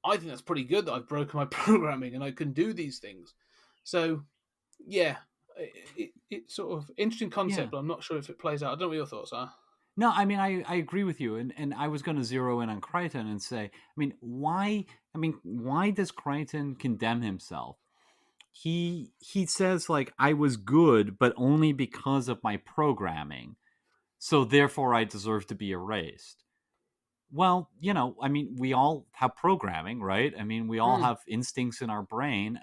I think that's pretty good that I've broken my programming and I can do these things. So, yeah, it's sort of interesting concept, but I'm not sure if it plays out. I don't know what your thoughts are. No, I mean, I agree with you. And I was going to zero in on Crichton and say, why does Crichton condemn himself? He says, like, I was good, but only because of my programming. So therefore I deserve to be erased. Well, we all have programming, right? We all have instincts in our brain.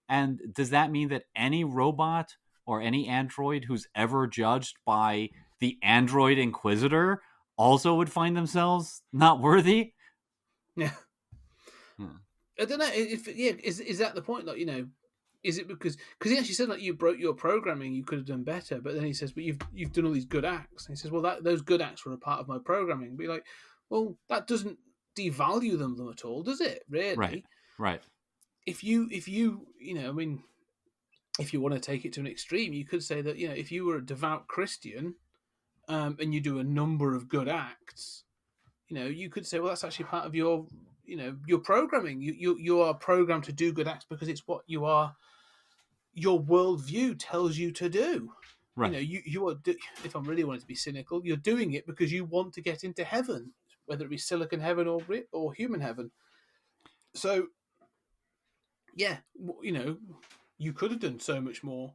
And does that mean that any robot or any android who's ever judged by the android inquisitor also would find themselves not worthy? Yeah. I don't know. Is that the point? Like, is it because he actually said, like, you broke your programming, you could have done better, but then he says, but you've done all these good acts. And he says, well, those good acts were a part of my programming. Be like, well, that doesn't devalue them at all, does it? Really? Right. If you if you want to take it to an extreme, you could say that if you were a devout Christian, and you do a number of good acts, you could say, well, that's actually part of your your programming. You are programmed to do good acts because it's what you are. Your worldview tells you to do. Right. You are. If I really wanted to be cynical, you're doing it because you want to get into heaven, whether it be silicon heaven or human heaven. So, yeah, you could have done so much more,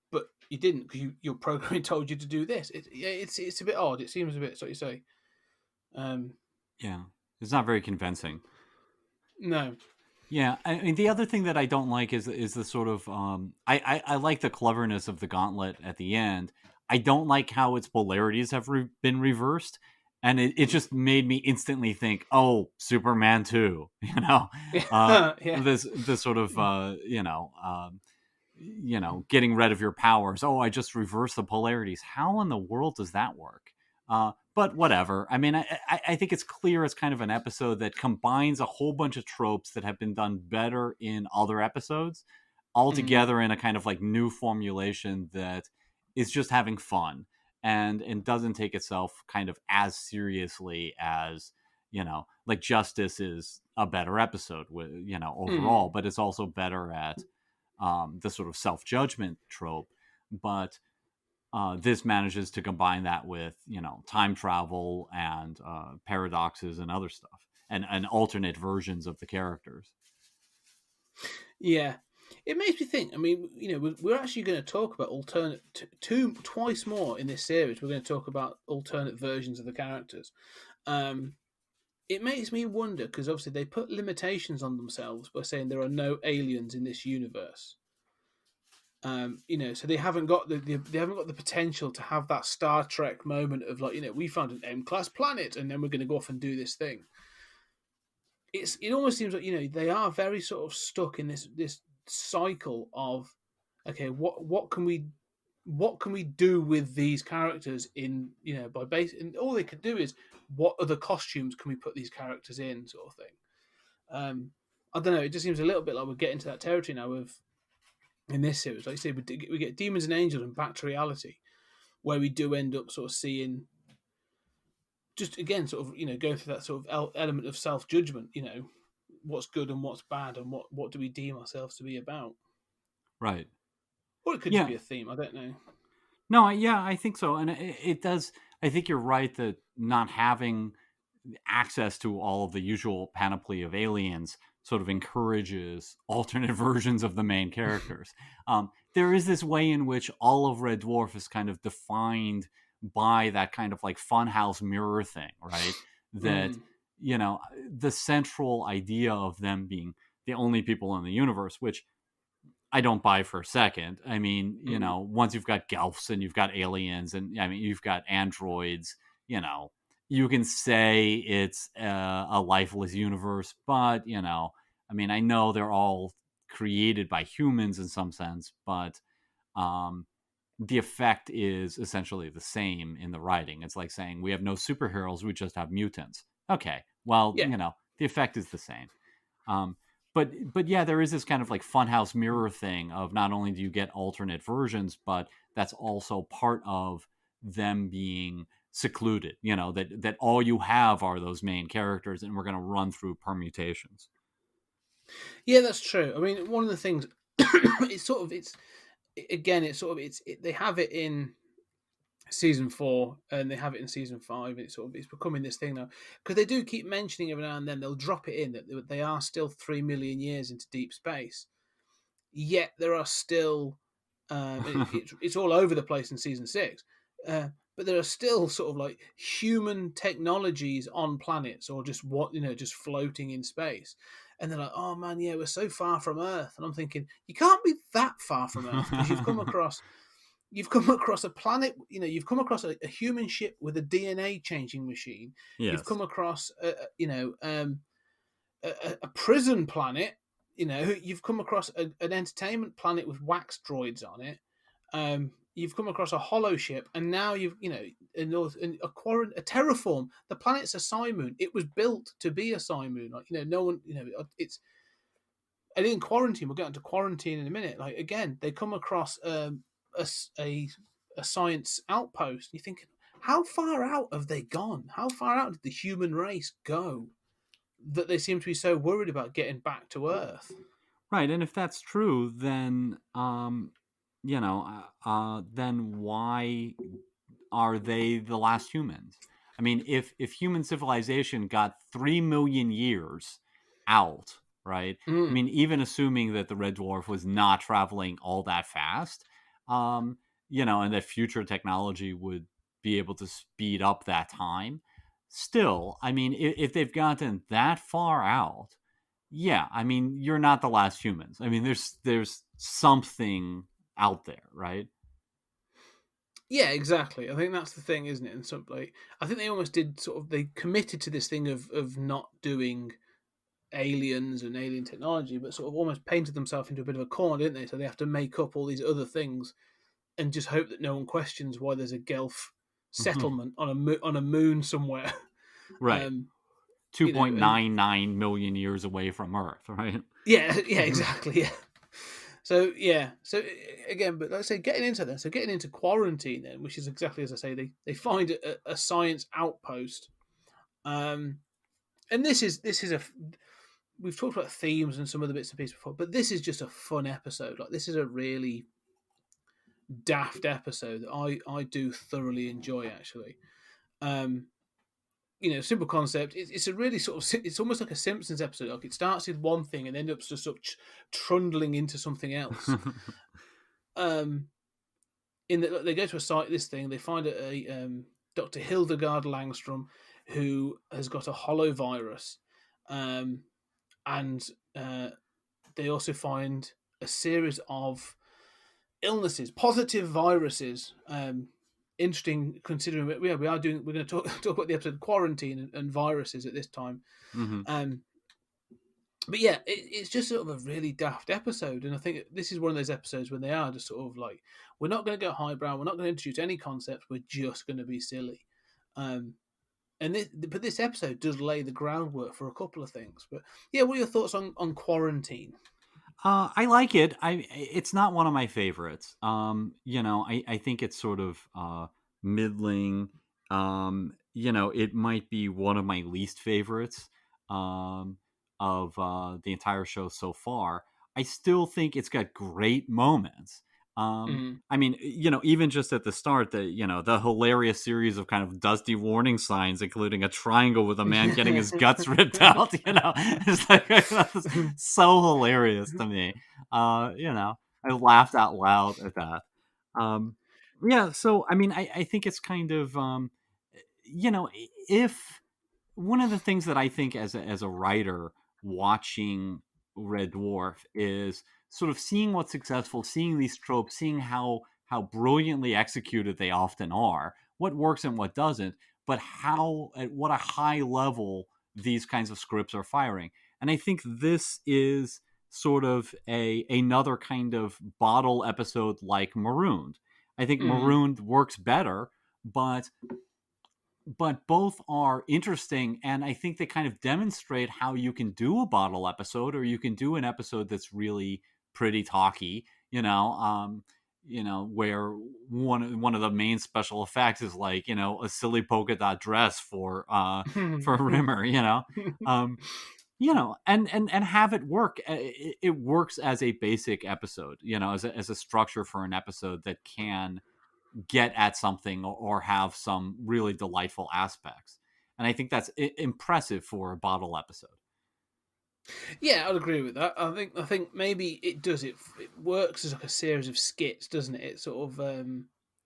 but you didn't because your programming told you to do this. It's a bit odd. It seems a bit, so you say. Yeah, it's not very convincing. No. Yeah, the other thing that I don't like is the sort of I like the cleverness of the gauntlet at the end. I don't like how its polarities have been reversed, and it just made me instantly think, oh, Superman 2, this sort of getting rid of your powers. Oh, I just reversed the polarities. How in the world does that work? But whatever. I think it's clear it's kind of an episode that combines a whole bunch of tropes that have been done better in other episodes all together in a kind of like new formulation that is just having fun and doesn't take itself kind of as seriously as, like Justice is a better episode with, overall, but it's also better at the sort of self-judgment trope. But this manages to combine that with time travel and paradoxes and other stuff, and alternate versions of the characters. Yeah, it makes me think. I mean, we're actually going to talk about alternate twice more in this series. We're going to talk about alternate versions of the characters. It makes me wonder because obviously they put limitations on themselves by saying there are no aliens in this universe. So they haven't got they haven't got the potential to have that Star Trek moment of like, we found an M-class planet and then we're going to go off and do this thing. It almost seems like they are very sort of stuck in this cycle of, okay, what can we do with these characters in by base, and all they could do is what other costumes can we put these characters in, sort of thing. I don't know, it just seems a little bit like we're getting to that territory now of in this series. Like you say, we get Demons and Angels and Back to Reality, where we do end up sort of seeing just again sort of going through that sort of element of self-judgment, what's good and what's bad and what do we deem ourselves to be about. Right. Or it could just be a theme, I don't know. No, yeah, I think so. And it does. I think you're right that not having access to all of the usual panoply of aliens sort of encourages alternate versions of the main characters. There is this way in which all of Red Dwarf is kind of defined by that kind of like funhouse mirror thing, right? That, the central idea of them being the only people in the universe, which I don't buy for a second. I mean, once you've got Gelfs and you've got aliens and you've got androids, you can say it's a lifeless universe, but, I know they're all created by humans in some sense, but the effect is essentially the same in the writing. It's like saying we have no superheroes, we just have mutants. Okay, well, the effect is the same. But yeah, there is this kind of like funhouse mirror thing of not only do you get alternate versions, but that's also part of them being secluded, that all you have are those main characters and we're going to run through permutations. Yeah, that's true. I mean, one of the things they have it in season 4 and they have it in season 5. It's becoming this thing now because they do keep mentioning every now and then they'll drop it in that they are still 3 million years into deep space, yet there are still it's all over the place in season 6, but there are still sort of like human technologies on planets or just just floating in space, and they're like, oh man, yeah, we're so far from Earth, and I'm thinking you can't be that far from Earth because you've come across a planet, you've come across a human ship with a DNA changing machine. Yes. You've come across a prison planet. You've come across an entertainment planet with wax droids on it. You've come across a hollow ship, and now you've a terraform. The planet's a Simoon. It was built to be a Simoon. Like no one, it's. And in quarantine, we'll get into quarantine in a minute. Like again, they come across a science outpost. You're thinking, how far out have they gone? How far out did the human race go that they seem to be so worried about getting back to Earth? Right, and if that's true, then then why are they the last humans? I mean, if human civilization got 3 million years out, right? I mean, even assuming that the Red Dwarf was not traveling all that fast, and that future technology would be able to speed up that time. Still, I mean, if they've gotten that far out, yeah, I mean, you're not the last humans. I mean, there's something out there, right? Yeah, exactly. I think that's the thing, isn't it? And so, like, I think they almost did they committed to this thing of not doing aliens and alien technology, but sort of almost painted themselves into a bit of a corner, didn't they? So they have to make up all these other things and just hope that no one questions why there's a Gelf settlement on a moon somewhere. Right. 2.99 million years away from Earth, right? Yeah, exactly. Yeah. So again, but let's say getting into quarantine then, which is exactly as I say, they find a science outpost, and this is we've talked about themes and some of the bits and pieces before, but this is just a fun episode. Like this is a really daft episode that I do thoroughly enjoy, actually. Simple concept. It's a really sort of, it's almost like a Simpsons episode. Like, it starts with one thing and ends up just sort of trundling into something else. In that they go to a site, this thing, they find a Dr. Hildegard Langstrom, who has got a hollow virus, and they also find a series of illnesses, positive viruses. Interesting, considering we are we're going to talk about the episode quarantine and viruses at this time. But yeah, it's just sort of a really daft episode, and I think this is one of those episodes when they are just sort of like, we're not going to go highbrow, we're not going to introduce any concepts, we're just going to be silly. But this episode does lay the groundwork for a couple of things. But yeah, what are your thoughts on Quarantine? I like it. It's not one of my favorites. I think it's sort of middling. It might be one of my least favorites of the entire show so far. I still think it's got great moments. I mean, even just at the start, the hilarious series of kind of dusty warning signs, including a triangle with a man getting his guts ripped out, it's like, that's so hilarious to me. I laughed out loud at that. So, I mean, I think it's kind of, if one of the things that I think as a writer watching Red Dwarf is sort of seeing what's successful, seeing these tropes, seeing how brilliantly executed they often are, what works and what doesn't, but at what a high level these kinds of scripts are firing. And I think this is sort of another kind of bottle episode like Marooned. I think Marooned works better, but both are interesting, and I think they kind of demonstrate how you can do a bottle episode, or you can do an episode that's really pretty talky, where one of the main special effects is like, a silly polka dot dress for Rimmer, and have it work. It works as a basic episode, as a structure for an episode that can get at something or have some really delightful aspects. And I think that's impressive for a bottle episode. Yeah, I'd agree with that. I think maybe it does. It works as like a series of skits, doesn't it? It's sort of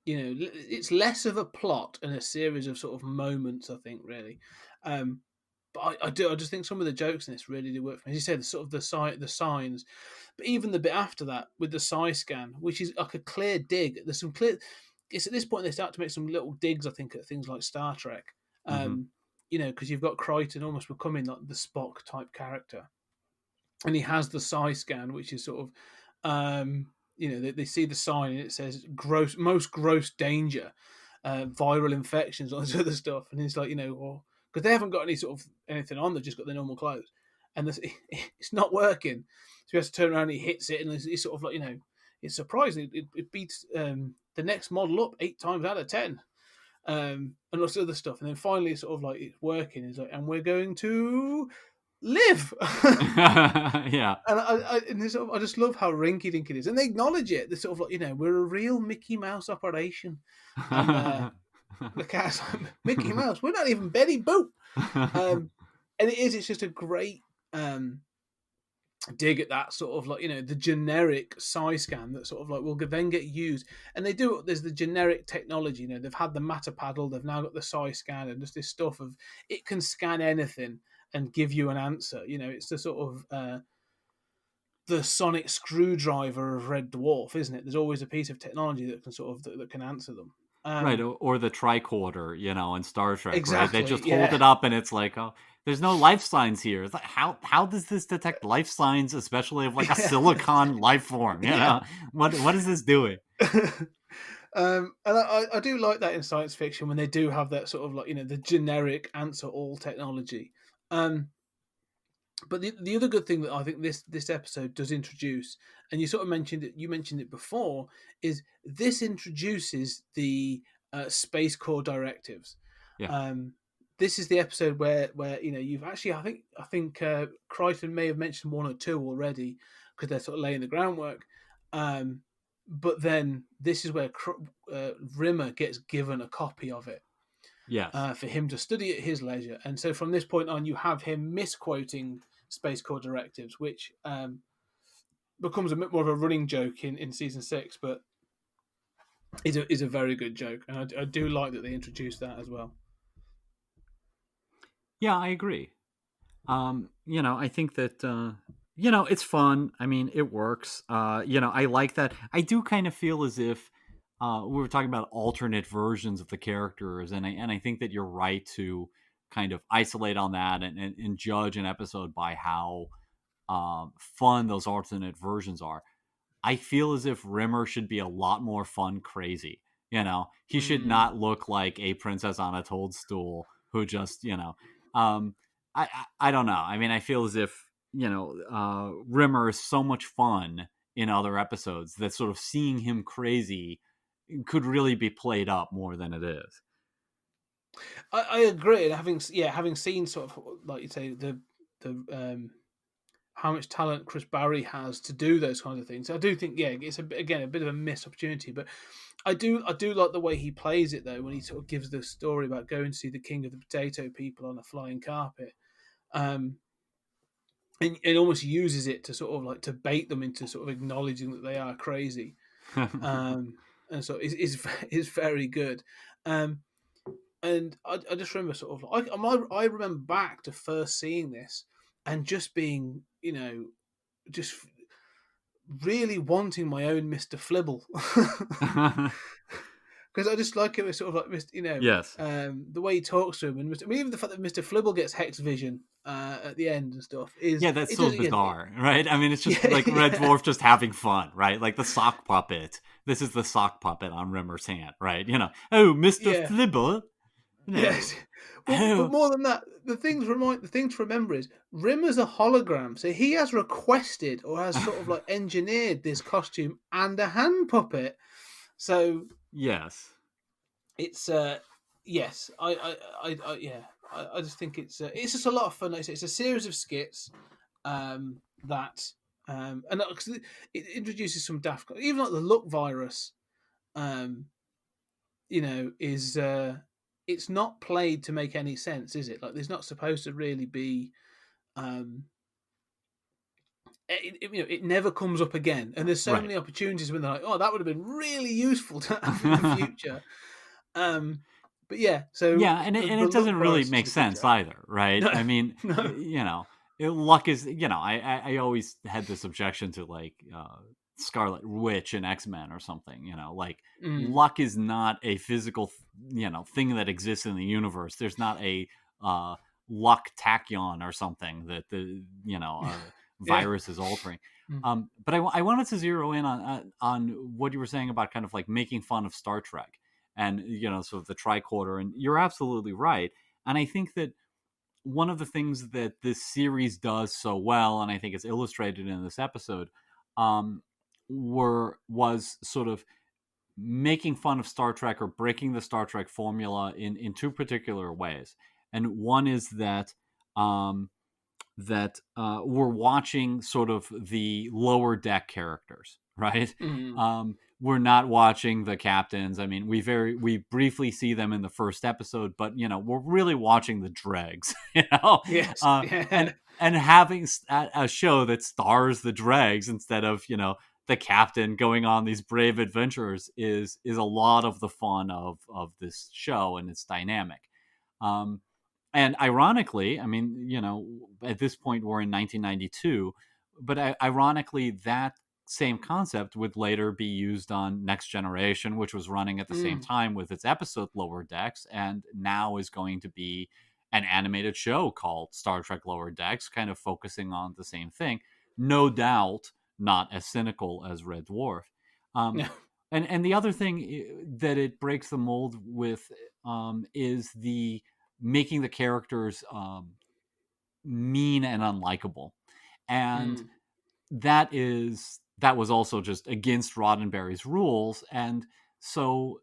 it's less of a plot and a series of sort of moments, I think, really. But I just think some of the jokes in this really do work for me. As you said, the signs, but even the bit after that with the psi scan, which is like a clear dig. There's some clear. It's at this point they start to make some little digs, I think, at things like Star Trek. Because you've got Crichton almost becoming like the Spock type character, and he has the psi scan, which is sort of, they see the sign and it says most gross danger, viral infections, all this other stuff, and it's like, because they haven't got any sort of anything on, they've just got their normal clothes, and it's not working, so he has to turn around and he hits it, and it's sort of like, it's surprising. It beats the next model up 8 times out of 10. And lots of other stuff, and then finally, sort of like it's working. It's like, and we're going to live. Yeah, and I just love how rinky dink it is, and they acknowledge it. They're sort of like, we're a real Mickey Mouse operation. And the cat's like, Mickey Mouse, we're not even Betty Boop. And it's just a great dig at that sort of like, the generic psi scan that sort of like will then get used, and they do. There's the generic technology, they've had the matter paddle, they've now got the psi scan, and just this stuff of it can scan anything and give you an answer. It's the sort of the sonic screwdriver of Red Dwarf, isn't it? There's always a piece of technology that can sort of that can answer them. Right, or the tricorder, in Star Trek, exactly, right? They just hold it up and it's like, oh, there's no life signs here. It's like, how does this detect life signs, especially of like a silicon life form? What is this doing? And I do like that in science fiction when they do have that sort of like, the generic answer all technology. But the other good thing that I think this episode does introduce, and you sort of mentioned it before, is this introduces the Space Corps directives. Yeah. This is the episode where you've actually, I think Crichton may have mentioned one or two already, because they're sort of laying the groundwork. but then this is where Rimmer gets given a copy of it Yes. for him to study at his leisure. And so from this point on, you have him misquoting Space Corps directives, which becomes a bit more of a running joke in season 6, but is a very good joke. And I do like that they introduced that as well. Yeah, I agree. I think that it's fun. I mean, it works. I like that. I do kind of feel as if we were talking about alternate versions of the characters, and I think that you're right to kind of isolate on that and judge an episode by how fun those alternate versions are. I feel as if Rimmer should be a lot more fun crazy. He should not look like a princess on a toadstool who just, I don't know. I mean, I feel as if, Rimmer is so much fun in other episodes that sort of seeing him crazy could really be played up more than it is. I agree. And having seen sort of, like you say, the how much talent Chris Barry has to do those kinds of things. I do think, it's a bit of a missed opportunity, but I do like the way he plays it though, when he sort of gives the story about going to see the king of the potato people on a flying carpet, and almost uses it to sort of like to bait them into sort of acknowledging that they are crazy, and so it's very good. And I just remember sort of I remember back to first seeing this and just being, just really wanting my own Mr. Flibble. Because I just like it, sort of like, Yes. The way he talks to him, and even the fact that Mr. Flibble gets Hex Vision at the end and stuff is that's so bizarre, right? I mean, it's just like Red Dwarf just having fun, right? Like the sock puppet. This is the sock puppet on Rimmer's hand, right? Oh, Mr. Flibble. Yes. But more than that, the thing to remember is Rimmer's a hologram, so he has requested or has sort of like engineered this costume and a hand puppet. So yes, it's yes, I just think it's just a lot of fun. It's a series of skits that and it introduces some daft, even like the look virus, is it's not played to make any sense, is it? Like, there's not supposed to really be it never comes up again, and there's so many opportunities when they're like, oh, that would have been really useful to have in the future. But and it doesn't really make sense either, right? No, I mean, luck is, I always had this objection to like Scarlet Witch and X-Men or something, luck is not a physical, thing that exists in the universe. There's not a luck tachyon or something that the, virus is altering. But I wanted to zero in on what you were saying about kind of like making fun of Star Trek and, sort of the tricorder. And you're absolutely right. And I think that one of the things that this series does so well, and I think it's illustrated in this episode, was sort of making fun of Star Trek or breaking the Star Trek formula in two particular ways. And one is that we're watching sort of the lower deck characters, right? We're not watching the captains. I mean, we briefly see them in the first episode, but we're really watching the dregs, Yes. And having a show that stars the dregs instead of the captain going on these brave adventures is a lot of the fun of this show and its dynamic. And ironically, I mean, at this point we're in 1992, but ironically that same concept would later be used on Next Generation, which was running at the same time with its episode Lower Decks, and now is going to be an animated show called Star Trek Lower Decks, kind of focusing on the same thing. No doubt not as cynical as Red Dwarf. And the other thing that it breaks the mold with is the making the characters mean and unlikable. And that was also just against Roddenberry's rules. And so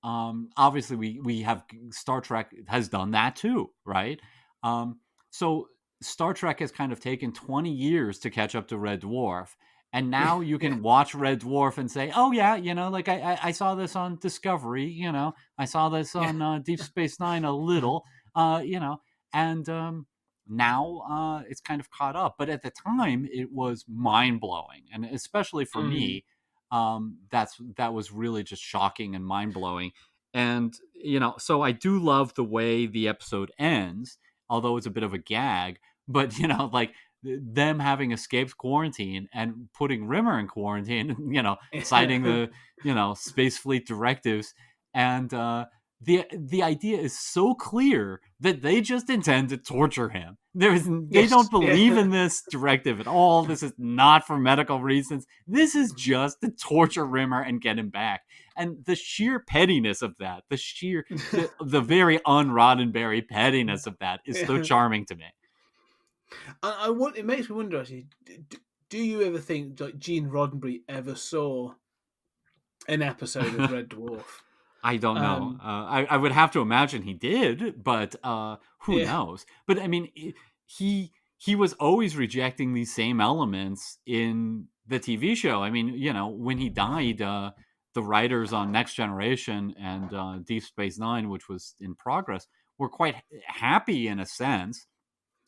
obviously we have Star Trek has done that too, right? So Star Trek has kind of taken 20 years to catch up to Red Dwarf. And now you can watch Red Dwarf and say, "Oh yeah, like I saw this on Discovery. I saw this on Deep Space Nine a little. And now it's kind of caught up. But at the time, it was mind blowing, and especially for me, that was really just shocking and mind blowing. And so I do love the way the episode ends, although it's a bit of a gag. But like them having escaped quarantine and putting Rimmer in quarantine, citing the space fleet directives, and the idea is so clear that they just intend to torture him. They don't believe in this directive at all. This is not for medical reasons. This is just to torture Rimmer and get him back. And the sheer pettiness of that, the very un-Roddenberry pettiness of that is so charming to me. It makes me wonder, actually, do you ever think like Gene Roddenberry ever saw an episode of Red Dwarf? I don't know. I would have to imagine he did, but who knows? But I mean, he was always rejecting these same elements in the TV show. I mean, when he died, the writers on Next Generation and Deep Space Nine, which was in progress, were quite happy in a sense.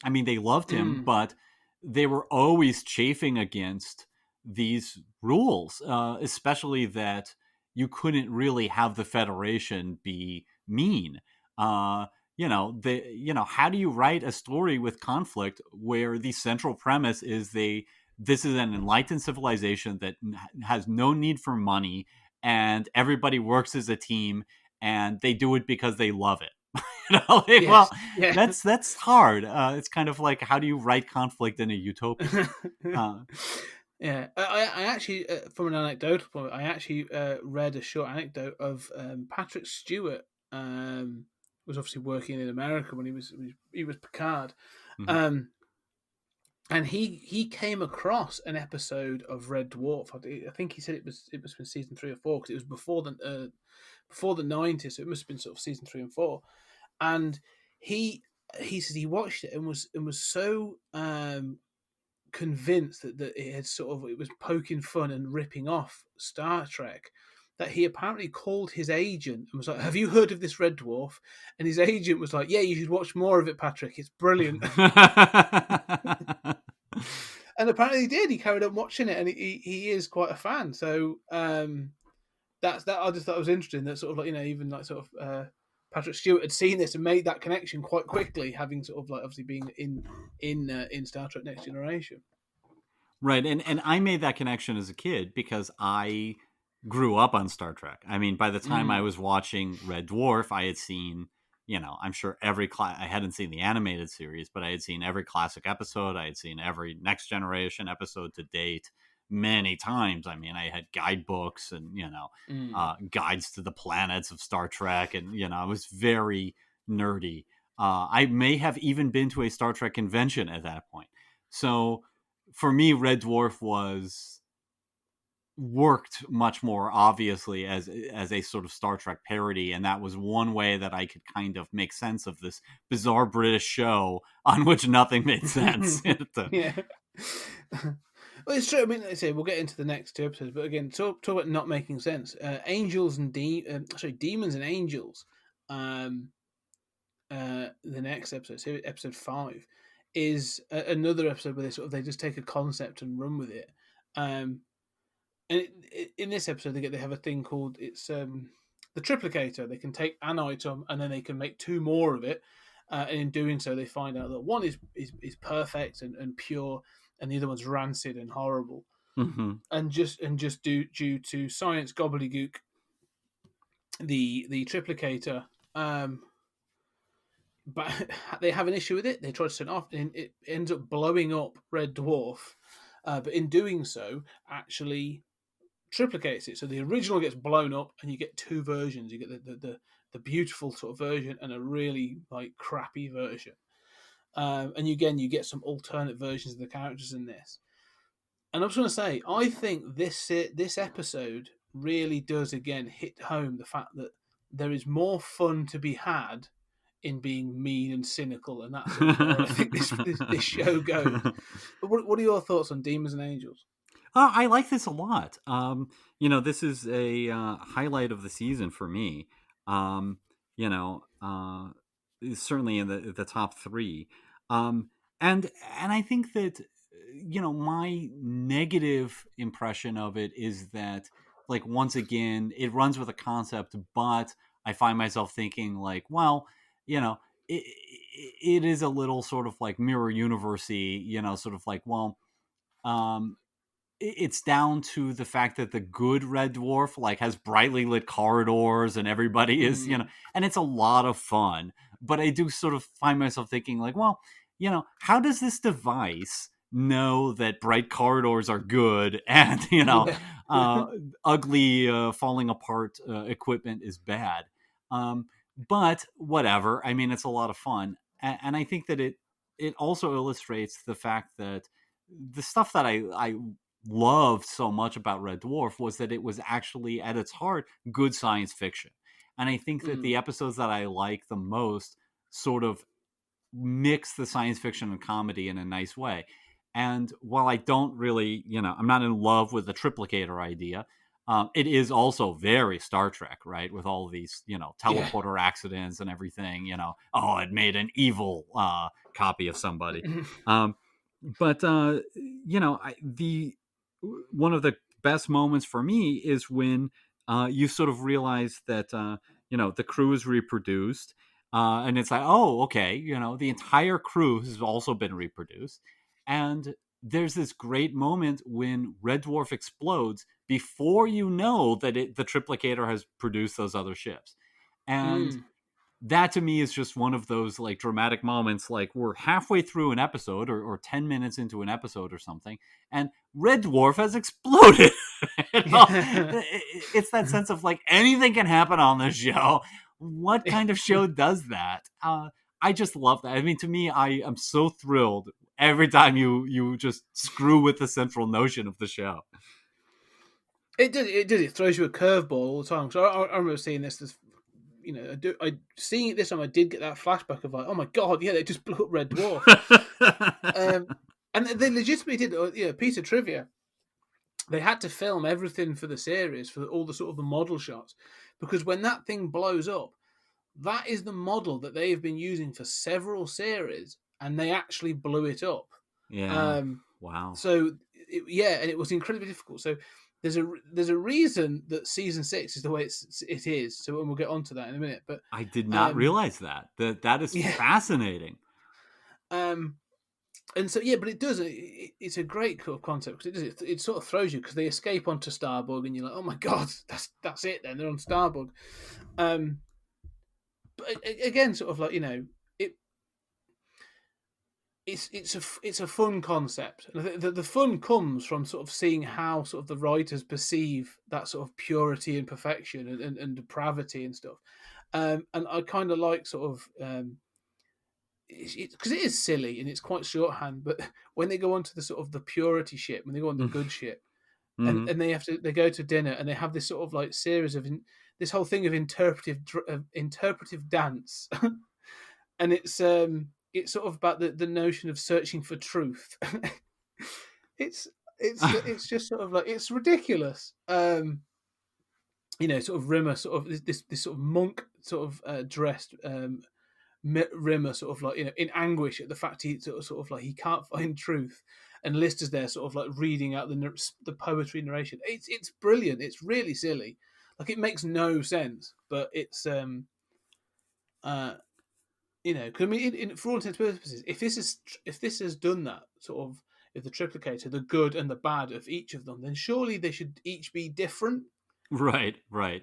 I mean, they loved him, but they were always chafing against these rules, especially that you couldn't really have the Federation be mean. How do you write a story with conflict where the central premise is this is an enlightened civilization that has no need for money, and everybody works as a team, and they do it because they love it. That's hard. It's kind of like, how do you write conflict in a utopia? I actually, from an anecdotal point, I actually read a short anecdote of Patrick Stewart. Was obviously working in America when he was Picard, and he came across an episode of Red Dwarf. I think he said it must have been season 3 or 4, because it was before the 90s, so it must have been sort of season 3 and 4. And he said he watched it and was so convinced that it was poking fun and ripping off Star Trek, that he apparently called his agent and was like, "Have you heard of this Red Dwarf?" And his agent was like, "Yeah, you should watch more of it, Patrick. It's brilliant." And apparently he did. He carried on watching it, and he is quite a fan. So that's that. I just thought it was interesting that sort of like, even like sort of Patrick Stewart had seen this and made that connection quite quickly, having sort of like obviously being in Star Trek Next Generation. Right, and I made that connection as a kid because I grew up on Star Trek. I mean, by the time I was watching Red Dwarf, I had seen, I'm sure I hadn't seen the animated series, but I had seen every classic episode. I had seen every Next Generation episode to date many times. I mean, I had guidebooks and, guides to the planets of Star Trek. And, I was very nerdy. I may have even been to a Star Trek convention at that point. So for me, Red Dwarf worked much more obviously as a sort of Star Trek parody, and that was one way that I could kind of make sense of this bizarre British show on which nothing made sense. Yeah. Well, it's true. I mean, like I say, we'll get into the next 2 episodes, but again, talk about not making sense. Demons and Angels. The next episode, so episode 5, is another episode where they just take a concept and run with it. And in this episode, they have a thing called the triplicator. They can take an item and then they can make 2 more of it. And in doing so, they find out that one is perfect and pure, and the other one's rancid and horrible. Mm-hmm. And just due to science gobbledygook, the triplicator, but they have an issue with it. They try to turn it off, and it ends up blowing up Red Dwarf. But in doing so, actually triplicates it. So the original gets blown up, and you get 2 versions. You get the beautiful sort of version and a really like crappy version. And again, you get some alternate versions of the characters in this. And I was going to say, I think this episode really does again hit home the fact that there is more fun to be had in being mean and cynical, and that's where I think this show goes. But what are your thoughts on Demons and Angels? I like this a lot. This is a highlight of the season for me. Um, you know, it's certainly in the top three. Um, and I think that my negative impression of it is that, like, once again it runs with a concept, but I find myself thinking like, well, you know, it is a little sort of like mirror university, sort of like, well, um, it's down to the fact that the good red dwarf like has brightly lit corridors and everybody is, Mm. and it's a lot of fun. But I do sort of find myself thinking like, well, how does this device know that bright corridors are good and Yeah. uh, ugly falling apart equipment is bad? But whatever, I mean, it's a lot of fun. And I think that it also illustrates the fact that the stuff that I loved so much about Red Dwarf was that it was actually at its heart good science fiction. And I think that Mm. the episodes that I like the most sort of mix the science fiction and comedy in a nice way. And while I don't really, I'm not in love with the triplicator idea, it is also very Star Trek, right? With all these, Yeah. teleporter accidents and everything, oh, it made an evil copy of somebody. Um, but the one of the best moments for me is when you sort of realize that the crew is reproduced, and it's like, oh, okay, the entire crew has also been reproduced, and there's this great moment when Red Dwarf explodes before you know that the triplicator has produced those other ships. And Mm. that to me is just one of those like dramatic moments, like we're halfway through an episode or 10 minutes into an episode or something, and Red Dwarf has exploded. Yeah. It's that sense of like anything can happen on this show. What kind of show does that? I just love that. I mean, to me, I am so thrilled every time you just screw with the central notion of the show. It did. It did. It throws you a curveball all the time. So I remember seeing this. Seeing it this time. I did get that flashback of like, oh my god, yeah, they just blew up Red Dwarf. And they legitimately did. Piece of trivia. They had to film everything for the series for all the sort of the model shots, because when that thing blows up, that is the model that they have been using for several series, and they actually blew it up. Yeah. Um, Wow. and it was incredibly difficult. So there's a reason that season 6 is the way it is. So we'll get onto that in a minute. But I did not um, realize that is yeah, fascinating. and so yeah, but it does. It's a great sort of concept because it sort of throws you, because they escape onto Starbug, and you're like, oh my god, that's it. Then they're on Starbug. But again, sort of like it's a fun concept. The fun comes from sort of seeing how sort of the writers perceive that sort of purity and perfection and depravity and stuff. And I kind of like sort of because it is silly and it's quite shorthand. But when they go onto the sort of the purity ship, when they go on the good ship, Mm-hmm. and they go to dinner and they have this sort of like series of this whole thing of interpretive dance, and it's sort of about the notion of searching for truth. it's it's just sort of like, it's ridiculous. Sort of Rimmer, sort of this sort of monk sort of dressed Rimmer, sort of like in anguish at the fact he sort of like he can't find truth, and Lister's there sort of like reading out the poetry narration. It's brilliant. It's really silly, like it makes no sense, but it's cause I mean, for all intents and purposes, if this has done that sort of, if the triplicator, the good and the bad of each of them, then surely they should each be different. Right. But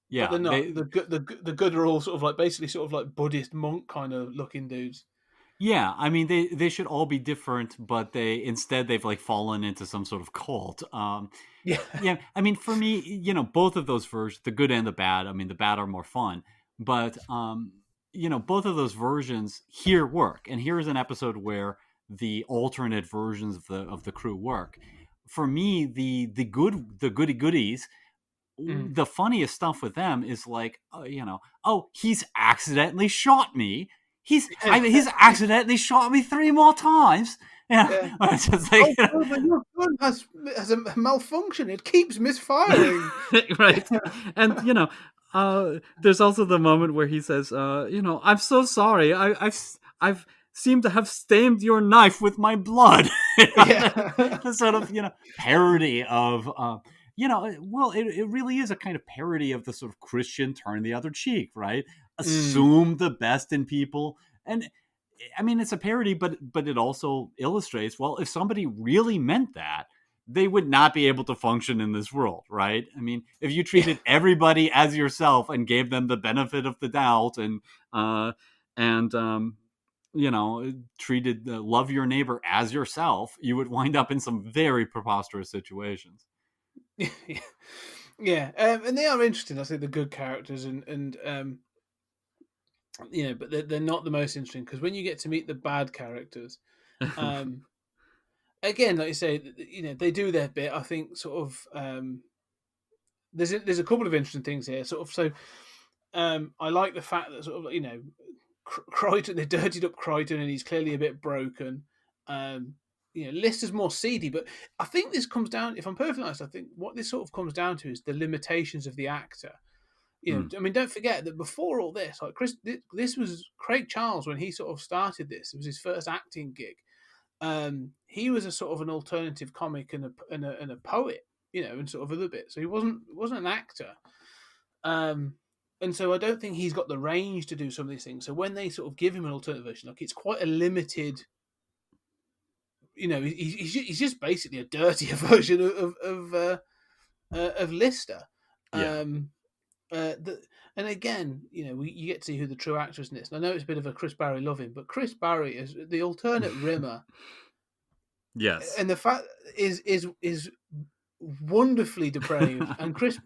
Yeah. they're not. The good are all sort of like basically sort of like Buddhist monk kind of looking dudes. Yeah, I mean they should all be different, but they've like fallen into some sort of cult. Yeah. Yeah, I mean for me, both of those versions, the good and the bad. I mean the bad are more fun, but both of those versions here work. And here's an episode where the alternate versions of the crew work. For me, the goody goodies, Mm. the funniest stuff with them is like, oh, he's accidentally shot me. he's accidentally shot me 3 more times. Yeah. It's just like, But your gun has a malfunction. It keeps misfiring. right. And there's also the moment where he says, I'm so sorry. I've seemed to have stained your knife with my blood. Yeah. The sort of parody of it really is a kind of parody of the sort of Christian turn the other cheek, right? Assume the best in people. And I mean, it's a parody, but it also illustrates, well, if somebody really meant that, they would not be able to function in this world, right? I mean, if you treated everybody as yourself and gave them the benefit of the doubt and treated love your neighbor as yourself, you would wind up in some very preposterous situations. Yeah. And they are interesting. I think the good characters and but they're not the most interesting, because when you get to meet the bad characters, again, like you say, they do their bit. I think sort of there's a couple of interesting things here. Sort of, so I like the fact that sort of Crichton, they dirtied up Crichton, and he's clearly a bit broken. Lister's more seedy, but I think this comes down, if I'm perfectly honest, I think what this sort of comes down to is the limitations of the actor. I mean, don't forget that before all this, like this was Craig Charles when he sort of started this. It was his first acting gig. He was a sort of an alternative comic and a poet, and sort of other bits. So he wasn't an actor. And so I don't think he's got the range to do some of these things. So when they sort of give him an alternative version, like, it's quite a limited. He's just basically a dirtier version of Lister. Yeah. And again, you get to see who the true actor is in this. And I know it's a bit of a Chris Barry loving, but Chris Barry is the alternate Rimmer. Yes. And the fact is wonderfully depraved, and Chris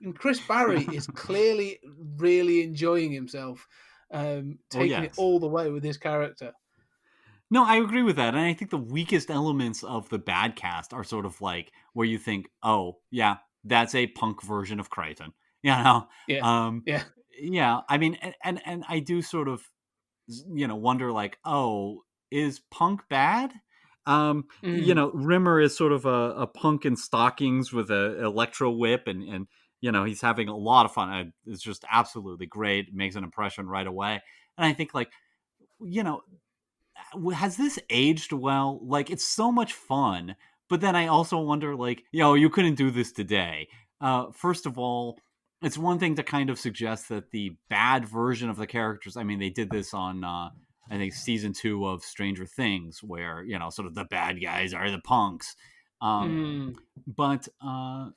Barry is clearly really enjoying himself, taking it all the way with his character. No, I agree with that. And I think the weakest elements of the bad cast are sort of like where you think, oh, yeah, that's a punk version of Crichton. Yeah. Yeah. I mean, and I do sort of, wonder like, oh, is punk bad? Rimmer is sort of a punk in stockings with a electro whip, and he's having a lot of fun. It's just absolutely great. It makes an impression right away. And I think, like, has this aged well? Like, it's so much fun, but then I also wonder, like, you couldn't do this today. First of all, it's one thing to kind of suggest that the bad version of the characters, I mean, they did this on I think season 2 of Stranger Things, where sort of the bad guys are the punks, but so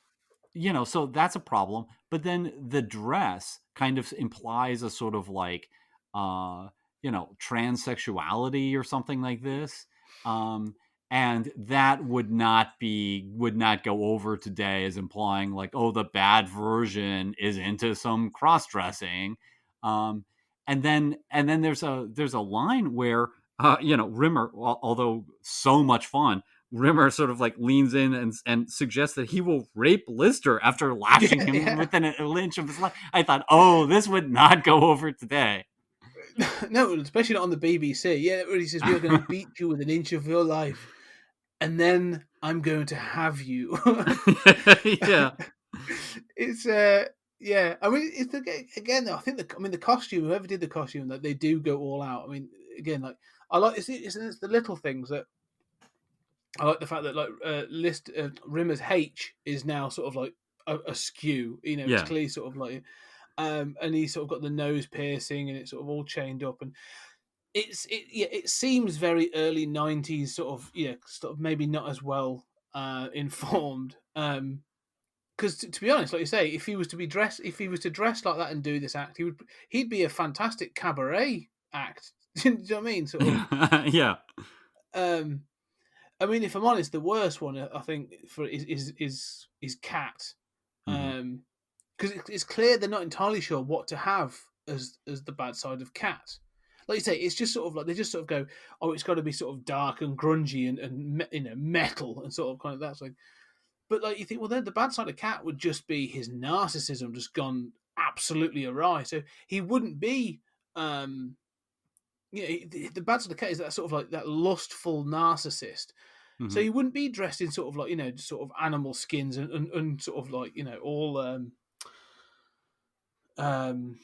that's a problem. But then the dress kind of implies a sort of like transsexuality or something like this, and that would not go over today as implying like, oh, the bad version is into some cross-dressing. And then there's a line where Rimmer, although so much fun, Rimmer sort of like leans in and suggests that he will rape Lister after lashing him within an inch of his life. I thought, oh, this would not go over today. No, especially not on the BBC. Yeah, it really says, we're going to beat you with an inch of your life, and then I'm going to have you. Yeah. It's yeah. I mean, it's again. I think the costume. Whoever did the costume, that they do go all out. I mean, again, like, I like it's the little things that I like. The fact that, like, Rimmer's H is now sort of like a skew. It's clearly sort of like, and he's sort of got the nose piercing, and it's sort of all chained up, and it seems very early 90s, sort of maybe not as well informed. Because to be honest, like you say, if he was to dress like that and do this act, he'd be a fantastic cabaret act. Do you know what I mean? Sort of. Yeah. I mean, if I'm honest, the worst one I think is Cat, because it's clear they're not entirely sure what to have as the bad side of Cat. Like you say, it's just sort of like they just sort of go, oh, it's got to be sort of dark and grungy and metal and sort of kind of that. Like, but like you think, well, then the bad side of Cat would just be his narcissism just gone absolutely awry. So he wouldn't be the bad side of the cat is that sort of like that lustful narcissist. So Hmm. he wouldn't be dressed in sort of like sort of animal skins and sort of like all um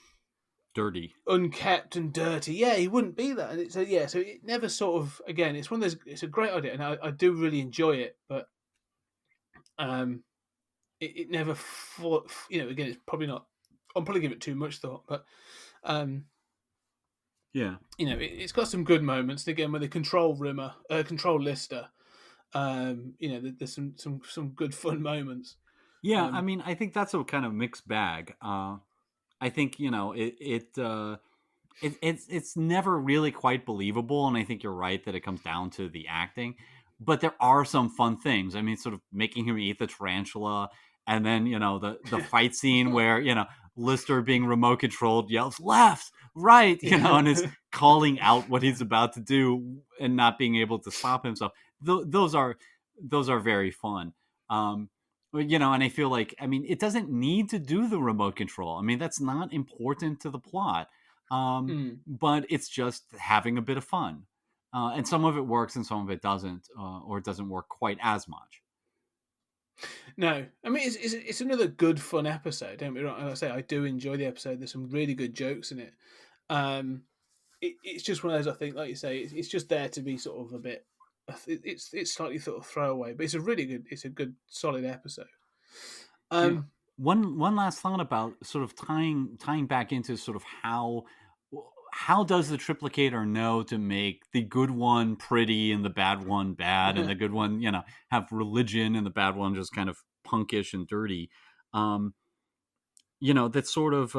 Dirty. unkept and dirty. Yeah, he wouldn't be that. And so so it never sort of again. It's one of those. It's a great idea, and I do really enjoy it. But um, it never. Again, it's probably not. I'm probably giving it too much thought, but um, Yeah. it's got some good moments. And again, when they control Lister, there's some good fun moments. Yeah, I Um, mean, I think that's a kind of mixed bag. I think it's never really quite believable, and I think you're right that it comes down to the acting. But there are some fun things. I mean, sort of making him eat the tarantula, and then the fight scene where Lister being remote controlled yells left, right, and is calling out what he's about to do and not being able to stop himself. Those are very fun. And I feel like, I mean, it doesn't need to do the remote control. I mean, that's not important to the plot. mm. But it's just having a bit of fun. And some of it works and some of it doesn't, or it doesn't work quite as much. No, I mean it's another good fun episode. Don't be wrong. As I say, I do enjoy the episode. There's some really good jokes in it. Um, it's just one of those. I think, like you say, it's just there to be sort of a bit. It's slightly sort of throwaway, but it's a good solid episode. Yeah. Um, One last thought about sort of tying back into sort of how does the triplicator know to make the good one pretty and the bad one bad, and the good one have religion and the bad one just kind of punkish and dirty. um that's sort of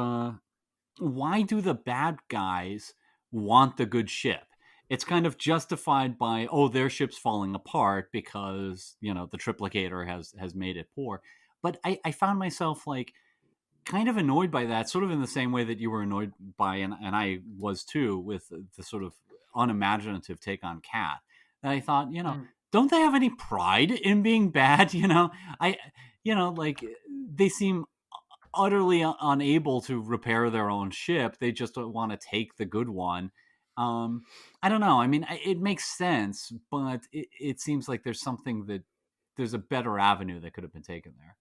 why do the bad guys want the good ship? It's kind of justified by, oh, their ship's falling apart because the triplicator has made it poor. But I found myself like kind of annoyed by that, sort of in the same way that you were annoyed by, and I was too, with the sort of unimaginative take on Cat. And I thought, mm. don't they have any pride in being bad? Like they seem utterly unable to repair their own ship. They just want to take the good one. I don't know. I mean, it makes sense, but it seems like there's a better avenue that could have been taken there.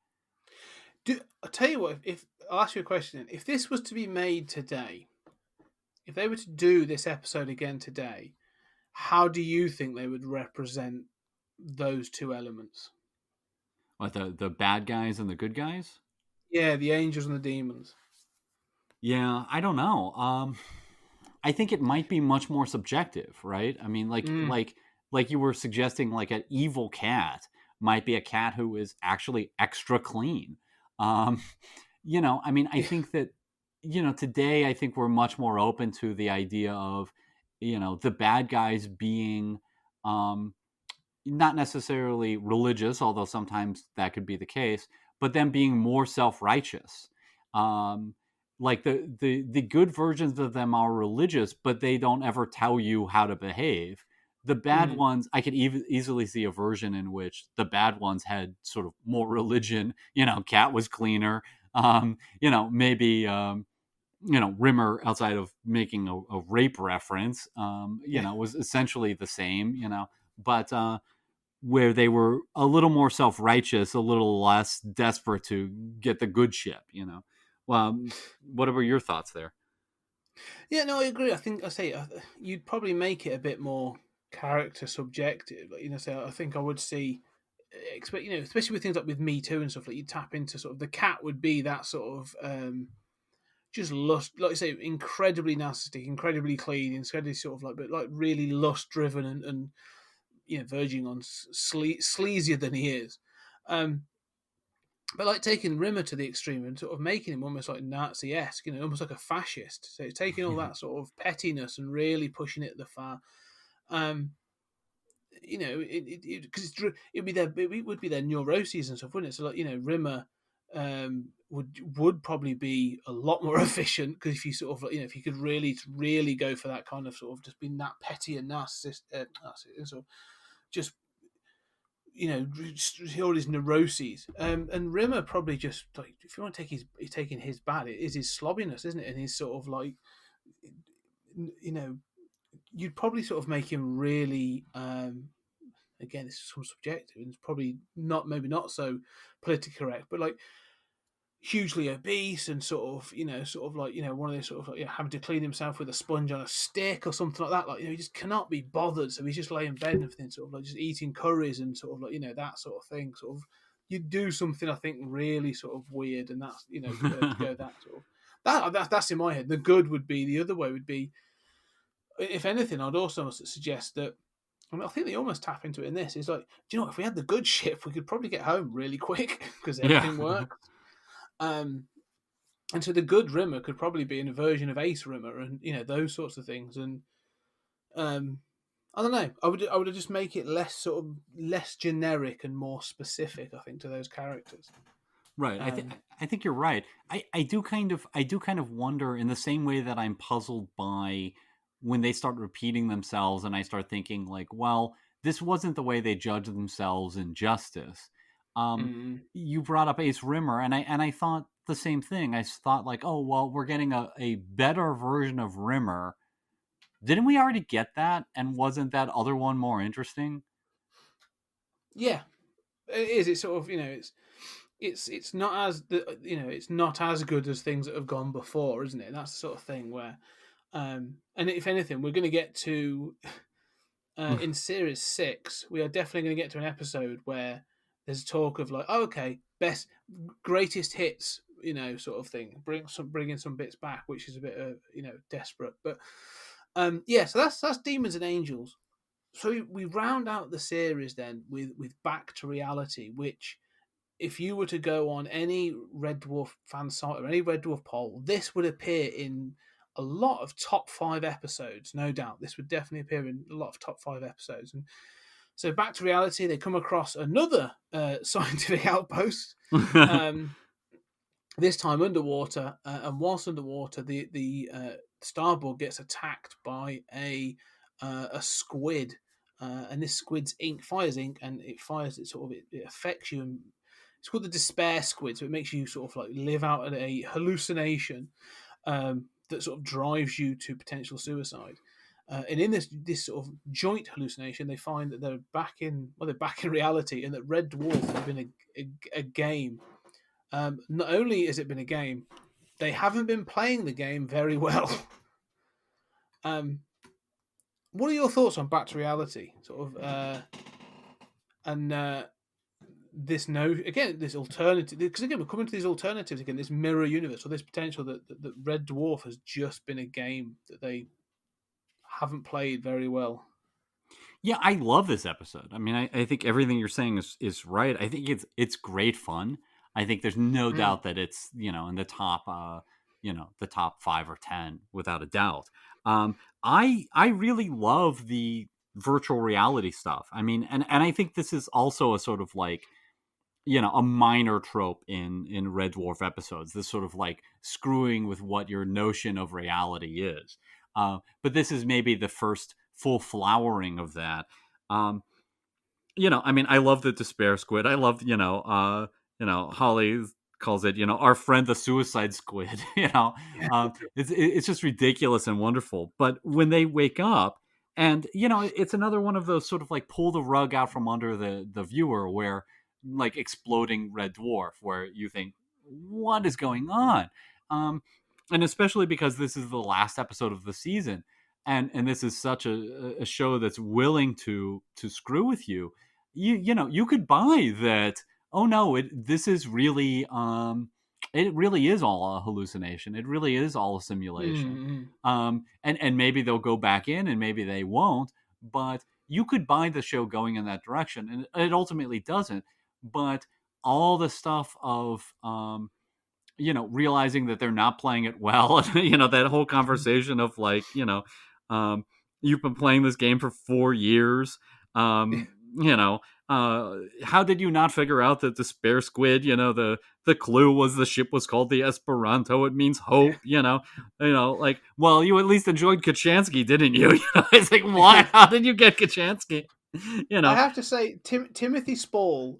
I'll tell you what. If I'll ask you a question, if this was to be made today, if they were to do this episode again today, how do you think they would represent those two elements? What, the bad guys and the good guys? Yeah, the angels and the demons. Yeah, I don't know. I think it might be much more subjective, right? I mean, Mm. like you were suggesting, like an evil cat might be a cat who is actually extra clean. Um, I mean, I think that today I think we're much more open to the idea of the bad guys being not necessarily religious, although sometimes that could be the case, but them being more self-righteous. Um, like the good versions of them are religious, but they don't ever tell you how to behave. The bad Mm. ones, I could easily see a version in which the bad ones had sort of more religion. Cat was cleaner. Maybe Rimmer, outside of making a rape reference, Yeah. was essentially the same. But where they were a little more self-righteous, a little less desperate to get the good ship. What were your thoughts there? Yeah, no, I agree. I think you'd probably make it a bit more character subjective. Like, so I think I would see, expect especially with things like with Me Too and stuff. Like you tap into sort of the cat would be that sort of just lust, like you say, incredibly narcissistic, incredibly clean, incredibly sort of like, but like really lust driven and verging on sleazier than he is. Um, but like taking Rimmer to the extreme and sort of making him almost like Nazi-esque, almost like a fascist. So taking all Yeah. that sort of pettiness and really pushing it the far. Um, because it would be their neuroses and stuff, wouldn't it? So like Rimmer would probably be a lot more efficient because if you sort of if you could really go for that kind of sort of just being that petty and narcissist, sort of just all his neuroses. And Rimmer probably just like if you want to taking his bad, it is his slobbiness, isn't it? And his sort of like you'd probably sort of make him really. Again, this is some subjective, and it's probably not, maybe not so politically correct, but like hugely obese and sort of, one of those sort of like, having to clean himself with a sponge on a stick or something like that. Like, he just cannot be bothered, so he's just laying in bed and everything, sort of like just eating curries and sort of like, that sort of thing. Sort of, you do something, I think, really sort of weird, and that's, to go that sort of that's in my head. The good would be the other way would be, if anything, I'd also suggest that. I mean, I think they almost tap into it in this. It's like, do you know what? If we had the good ship, we could probably get home really quick because everything works. And so the good Rimmer could probably be in a version of Ace Rimmer, and those sorts of things. And I don't know. I would just make it less generic and more specific, I think, to those characters. Right. I think you're right. I do kind of wonder, in the same way that I'm puzzled by when they start repeating themselves, and I start thinking like, well, this wasn't the way they judged themselves in Justice. You brought up Ace Rimmer, and I thought the same thing. I thought like, oh, well, we're getting a better version of Rimmer. Didn't we already get that? And wasn't that other one more interesting? Yeah, it is. It's sort of, it's not as it's not as good as things that have gone before, isn't it? And that's the sort of thing where, and if anything, we're going to get to in series 6, we are definitely going to get to an episode where there's talk of like, oh, okay, greatest hits, sort of thing. Bringing some bits back, which is a bit desperate, but so that's Demons and Angels. So we round out the series then with Back to Reality, which, if you were to go on any Red Dwarf fan site or any Red Dwarf poll, this would appear in a lot of top 5 episodes, no doubt. This would definitely appear in a lot of top 5 episodes. And so Back to Reality, they come across another scientific outpost, this time underwater. And whilst underwater, the starboard gets attacked by a squid. And this squid's ink fires ink, and it affects you. And it's called the despair squid, so it makes you sort of like live out a hallucination that sort of drives you to potential suicide. And in this sort of joint hallucination, they find that they're back in reality, and that Red Dwarf has been a game. Not only has it been a game, they haven't been playing the game very well. What are your thoughts on Back to Reality? Sort of, this alternative, because again we're coming to these alternatives again, this mirror universe, or this potential that Red Dwarf has just been a game that they haven't played very well. Yeah, I love this episode. I mean, I think everything you're saying is right. I think it's great fun. I think there's no doubt that it's in the top the top 5 or 10 without a doubt. I really love the virtual reality stuff. I mean, and I think this is also a sort of like, a minor trope in Red Dwarf episodes, this sort of like screwing with what your notion of reality is. But this is maybe the first full flowering of that. I mean, I love the despair squid. I love, Holly calls it, our friend the suicide squid. It's just ridiculous and wonderful. But when they wake up, and it's another one of those sort of like pull the rug out from under the viewer, where like exploding Red Dwarf, where you think, what is going on? And especially because this is the last episode of the season, and this is such a show that's willing to screw with you. You could buy that. Oh no, this is really it really is all a hallucination. It really is all a simulation. And maybe they'll go back in, and maybe they won't. But you could buy the show going in that direction, and it ultimately doesn't. But all the stuff of realizing that they're not playing it well, that whole conversation of like, you've been playing this game for 4 years. How did you not figure out that the despair squid, the clue was the ship was called the Esperanto. It means hope, like, well, you at least enjoyed Kachansky, didn't you? It's like, why? How did you get Kachansky? I have to say, Timothy Spall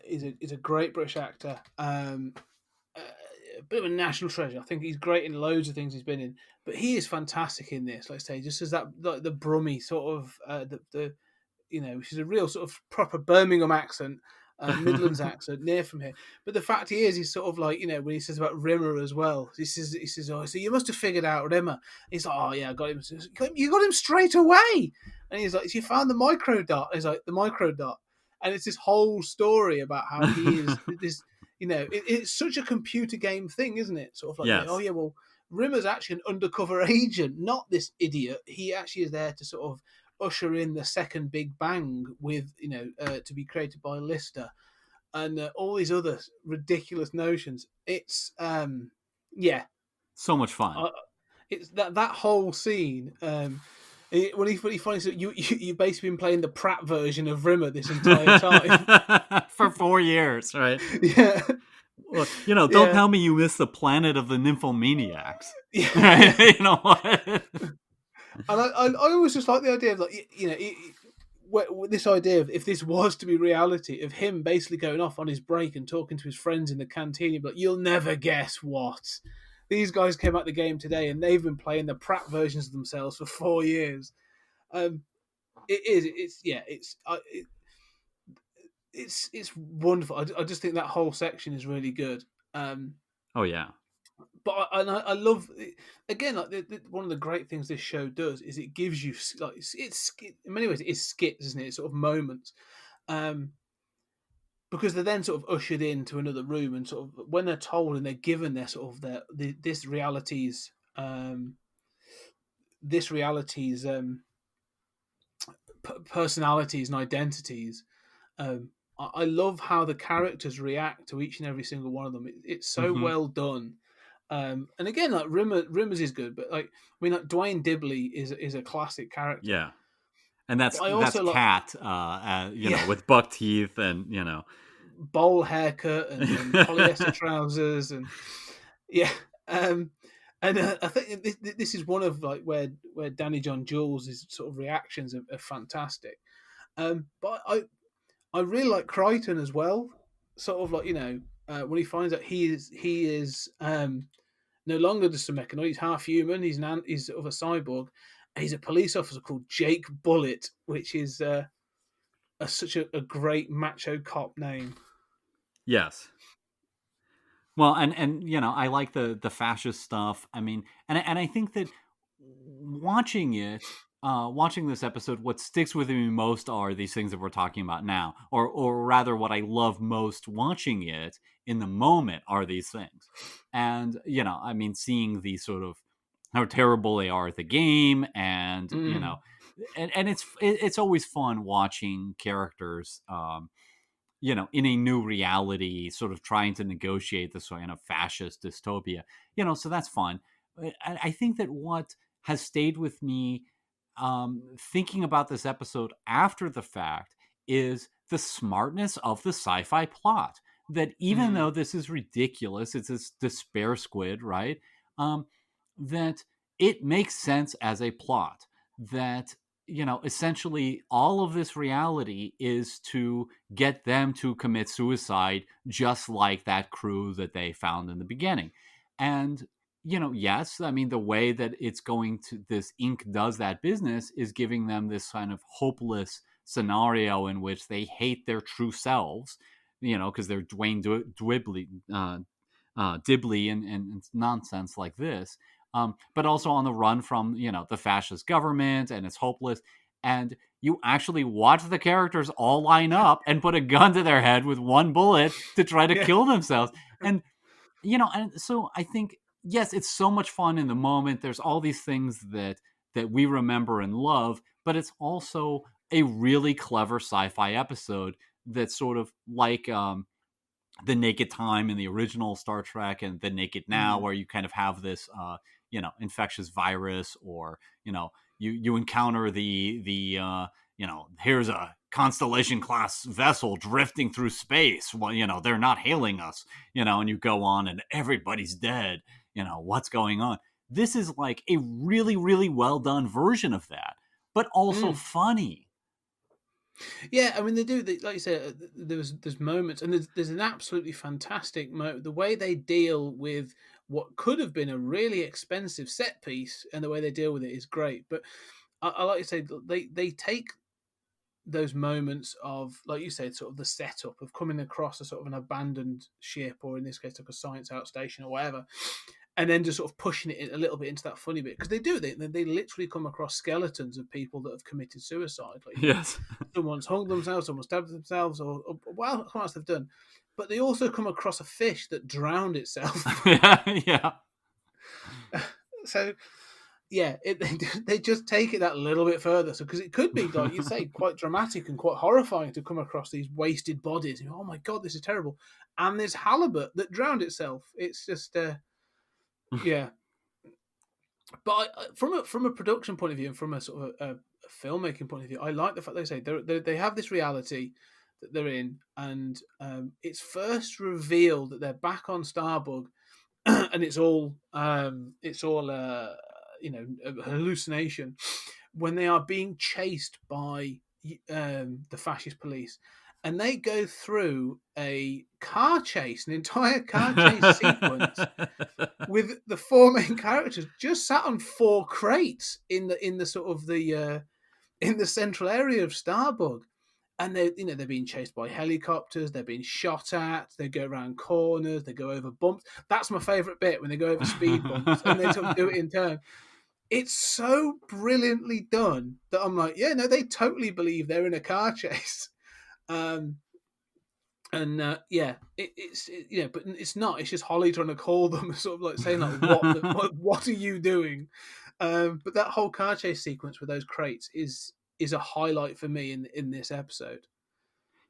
is a great British actor. a bit of a national treasure. I think he's great in loads of things he's been in, but he is fantastic in this. Like I say, just as that like the Brummy sort of the which is a real sort of proper Birmingham accent, Midlands accent, near from here. But the fact he's sort of like, when he says about Rimmer as well, he says, oh, so you must have figured out Rimmer. He's like, oh yeah, I got him. You got him straight away. And he's like, you found the micro dot. He's like, the micro dot. And it's this whole story about how he is this, it's such a computer game thing, isn't it? Sort of like, Yes. oh yeah, well, Rimmer's actually an undercover agent, not this idiot. He actually is there to sort of usher in the second Big Bang with, to be created by Lister and all these other ridiculous notions. It's, so much fun. It's that whole scene. When he finds that you've basically been playing the Pratt version of Rimmer this entire time for 4 years, right? Yeah. Well, don't tell me you missed the planet of the nymphomaniacs. Yeah. Right? You know what? And I always just like the idea of this idea of if this was to be reality, of him basically going off on his break and talking to his friends in the canteen, but you'll never guess what. These guys came out the game today, and they've been playing the Pratt versions of themselves for 4 years. It's wonderful. I just think that whole section is really good. Oh yeah. But I love, again, one of the great things this show does is it gives you it's in many ways it's skits, isn't it? It's sort of moments. Because they're then sort of ushered into another room, and sort of when they're told and they're given their sort of this reality's personalities and identities. I love how the characters react to each and every single one of them. It's so well done. And again, like Rimmer's is good, but like Dwayne Dibley is a classic character. Yeah. And that's like, Cat, with buck teeth and, bowl haircut and polyester trousers and I think this is one of like where Danny John Jules' sort of reactions are fantastic. But I really like Crichton as well. Sort of like when he finds out he is no longer just a mechanoid, he's half human. He's sort of a cyborg. He's a police officer called Jake Bullet, which is such a great macho cop name. Yes. Well, and I like the fascist stuff. I mean, and I think that watching this episode, what sticks with me most are these things that we're talking about now, or rather, what I love most watching it in the moment are these things, and I mean, seeing the sort of how terrible they are at the game, and and it's always fun watching characters, in a new reality, sort of trying to negotiate this kind of fascist dystopia, so that's fun. I think that what has stayed with me, thinking about this episode after the fact, is the smartness of the sci-fi plot. That even though this is ridiculous, it's this despair squid, right? That it makes sense as a plot. That, essentially all of this reality is to get them to commit suicide, just like that crew that they found in the beginning. And, yes, I mean, the way that this Inc. does that business is giving them this kind of hopeless scenario in which they hate their true selves, because they're Dwayne Dibley and nonsense like this. But also on the run from, the fascist government, and it's hopeless. And you actually watch the characters all line up and put a gun to their head with one bullet to try to kill themselves. And, and so I think, yes, it's so much fun in the moment. There's all these things that we remember and love, but it's also a really clever sci-fi episode that's sort of like, The Naked Time in the original Star Trek, and The Naked Now, where you kind of have this, infectious virus, or, you encounter the here's a Constellation class vessel drifting through space. Well, they're not hailing us, and you go on and everybody's dead. What's going on? This is like a really, really well done version of that, but also funny. Yeah, I mean they do. Like you said, there's moments, and there's an absolutely fantastic the way they deal with what could have been a really expensive set piece, and the way they deal with it is great. But I like to say they take those moments of, like you said, sort of the setup of coming across a sort of an abandoned ship, or in this case, like a science outstation or whatever, and then just sort of pushing it a little bit into that funny bit, because they do. They literally come across skeletons of people that have committed suicide. Like, Yes. someone's hung themselves, someone's stabbed themselves, or what else they've done. But they also come across a fish that drowned itself. Yeah. So yeah, they just take it that little bit further. So because it could be, like you say, quite dramatic and quite horrifying to come across these wasted bodies. Oh my god, this is terrible. And there's halibut that drowned itself. It's just yeah. But from a production point of view, and from a sort of a filmmaking point of view, I like the fact they say they have this reality that they're in, and it's first revealed that they're back on Starbug, and it's all a hallucination, when they are being chased by the fascist police, and they go through an entire car chase sequence with the four main characters just sat on four crates in the sort of the in the central area of Starbug. And they're being chased by helicopters. They're being shot at. They go around corners. They go over bumps. That's my favourite bit, when they go over speed bumps and they sort of do it in turn. It's so brilliantly done that I'm like, yeah, no, they totally believe they're in a car chase. Yeah, but it's not. It's just Holly trying to call them, sort of like saying, like, what are you doing? But that whole car chase sequence with those crates is a highlight for me in this episode.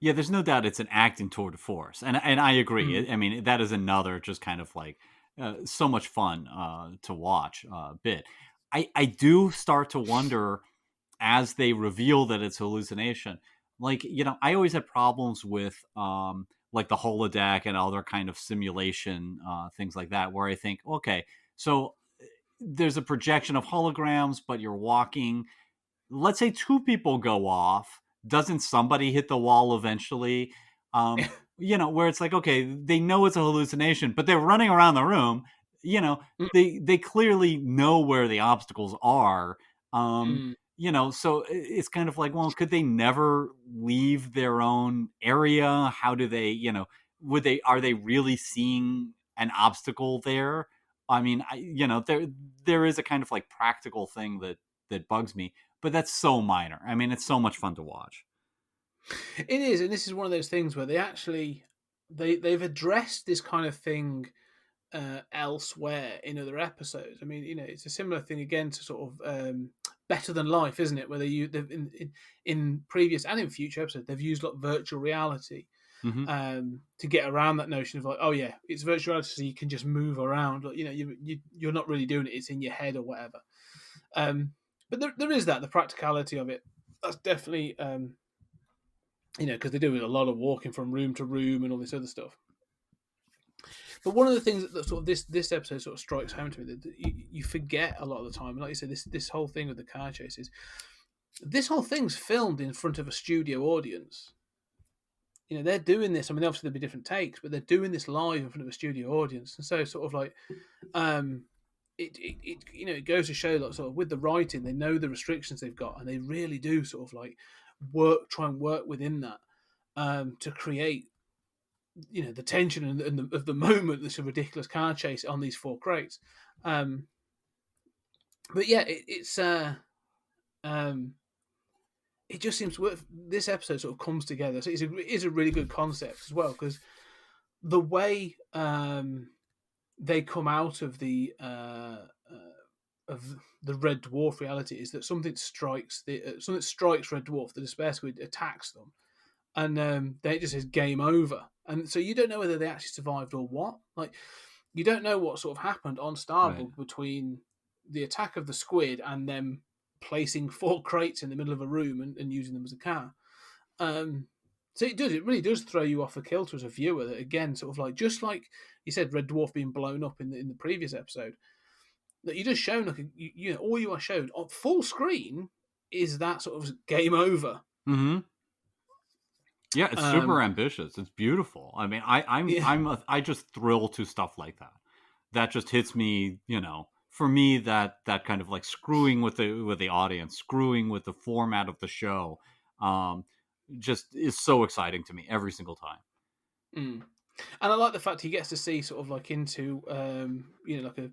Yeah, there's no doubt it's an acting tour de force, and I agree. I mean, that is another just kind of like so much fun to watch bit. I do start to wonder, as they reveal that it's hallucination. Like, I always had problems with like the holodeck and other kind of simulation things like that, where I think, okay, so there's a projection of holograms, but you're walking. Let's say two people go off. Doesn't somebody hit the wall eventually? Where it's like, okay, they know it's a hallucination, but they're running around the room. They clearly know where the obstacles are. So it's kind of like, well, could they never leave their own area? How do they, are they really seeing an obstacle there? I mean, there is a kind of like practical thing that bugs me, but that's so minor. I mean, it's so much fun to watch. It is, and this is one of those things where they've addressed this kind of thing elsewhere in other episodes. I mean, it's a similar thing again to sort of Better Than Life, isn't it? Where they've in previous and in future episodes, they've used like virtual reality to get around that notion of like, oh yeah, it's virtual reality, so you can just move around. Like, you're not really doing it; it's in your head or whatever. But there is the practicality of it. That's definitely, because they do a lot of walking from room to room and all this other stuff. But one of the things that sort of this episode sort of strikes home to me, that you forget a lot of the time, and like you said, this whole thing with the car chases, this whole thing's filmed in front of a studio audience. They're doing this. I mean, obviously there'll be different takes, but they're doing this live in front of a studio audience, and so sort of like, it goes to show that sort of with the writing, they know the restrictions they've got, and they really do sort of like try and work within that to create the tension and of the moment, this ridiculous car chase on these four crates. But yeah, it just seems to work. This episode sort of comes together, so it is a really good concept as well, because the way they come out of the Red Dwarf reality is that something strikes Red Dwarf. The Despair Squid attacks them, and then it just says game over. And so you don't know whether they actually survived or what. Like, you don't know what sort of happened on Starbug between the attack of the squid and them placing four crates in the middle of a room and using them as a car. So it really does throw you off a kilter as a viewer. That, again, sort of like, just like you said, Red Dwarf being blown up in the previous episode, that you're just shown all you are shown on full screen is that sort of game over. Mm-hmm. Yeah, it's super ambitious. It's beautiful. I mean, I just thrill to stuff like that. That just hits me, for me that kind of like screwing with the audience, screwing with the format of the show, just is so exciting to me every single time. Mm. And I like the fact he gets to see sort of like into like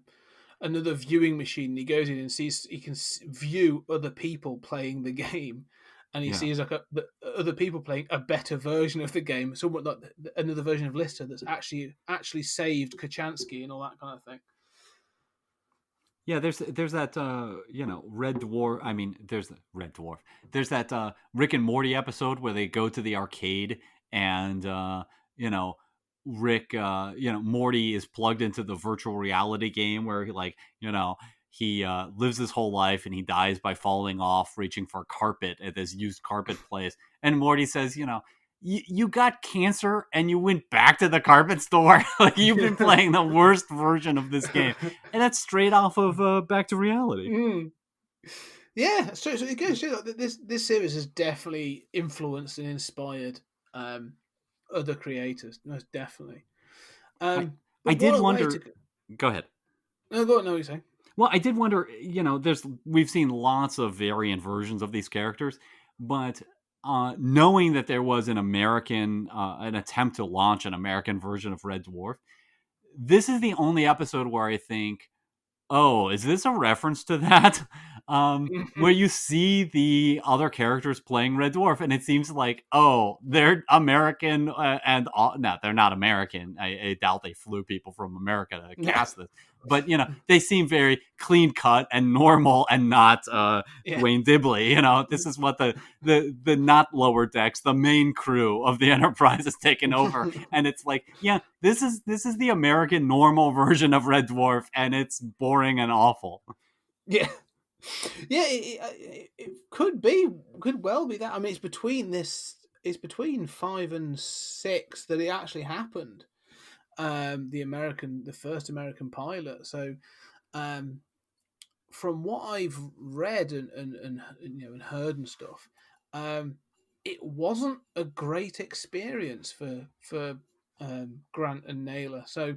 another viewing machine. He goes in and sees he can view other people playing the game, and he sees like other people playing a better version of the game, somewhat like another version of Lister that's actually saved Kachansky and all that kind of thing. Yeah, there's that Red Dwarf. I mean, there's Red Dwarf. There's that Rick and Morty episode where they go to the arcade and Rick, Morty is plugged into the virtual reality game where he lives his whole life and he dies by falling off, reaching for carpet at this used carpet place. And Morty says, you got cancer and you went back to the carpet store. Like, you've been playing the worst version of this game. And that's straight off of Back to Reality. Mm. Yeah, that's true. So it goes through this series has definitely influenced and inspired other creators, most definitely. I did wonder. Go ahead. No, go on. No, what you're saying. Well, I did wonder. We've seen lots of variant versions of these characters, but knowing that there was an attempt to launch an American version of Red Dwarf, this is the only episode where I think, oh, is this a reference to that? Where you see the other characters playing Red Dwarf, and it seems like, oh, they're American, no, they're not American. I doubt they flew people from America to cast this. But, they seem very clean cut and normal and not Dwayne Dibley. This is what the not lower decks, the main crew of the Enterprise has taken over. And it's like, this is the American normal version of Red Dwarf, and it's boring and awful. Yeah. Yeah, it could well be that. I mean, it's between 5 and 6 that it actually happened. The first American pilot. So, from what I've read and heard and stuff, it wasn't a great experience for Grant and Naylor. So,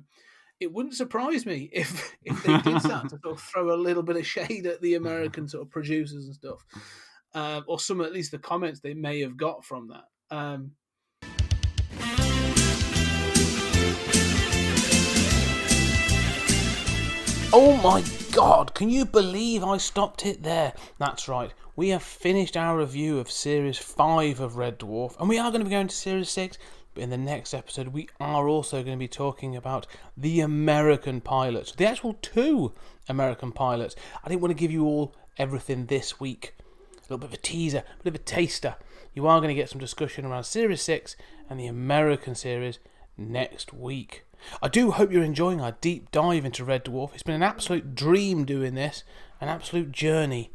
it wouldn't surprise me if they did start to sort of throw a little bit of shade at the American sort of producers and stuff, or some at least the comments they may have got from that. Oh my God, can you believe I stopped it there? That's right, we have finished our review of Series 5 of Red Dwarf, and we are going to be going to Series 6, but in the next episode we are also going to be talking about the American pilots, the actual 2 American pilots. I didn't want to give you all everything this week. A little bit of a teaser, a bit of a taster. You are going to get some discussion around Series 6 and the American series next week. I do hope you're enjoying our deep dive into Red Dwarf. It's been an absolute dream doing this, an absolute journey.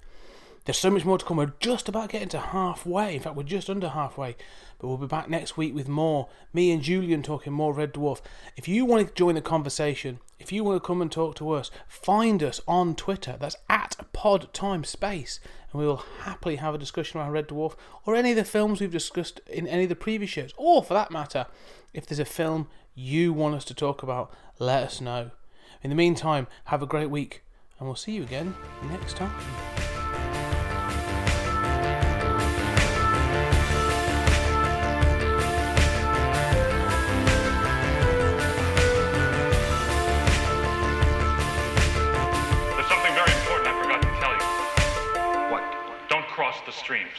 There's so much more to come. We're just about getting to halfway. In fact, we're just under halfway. But we'll be back next week with more. Me and Julian talking more Red Dwarf. If you want to join the conversation, if you want to come and talk to us, find us on Twitter. That's @PodTimeSpace. And we will happily have a discussion around Red Dwarf or any of the films we've discussed in any of the previous shows. Or, for that matter, if there's a film you want us to talk about, let us know. In the meantime, have a great week. And we'll see you again next time. There's something very important I forgot to tell you. What? Don't cross the streams.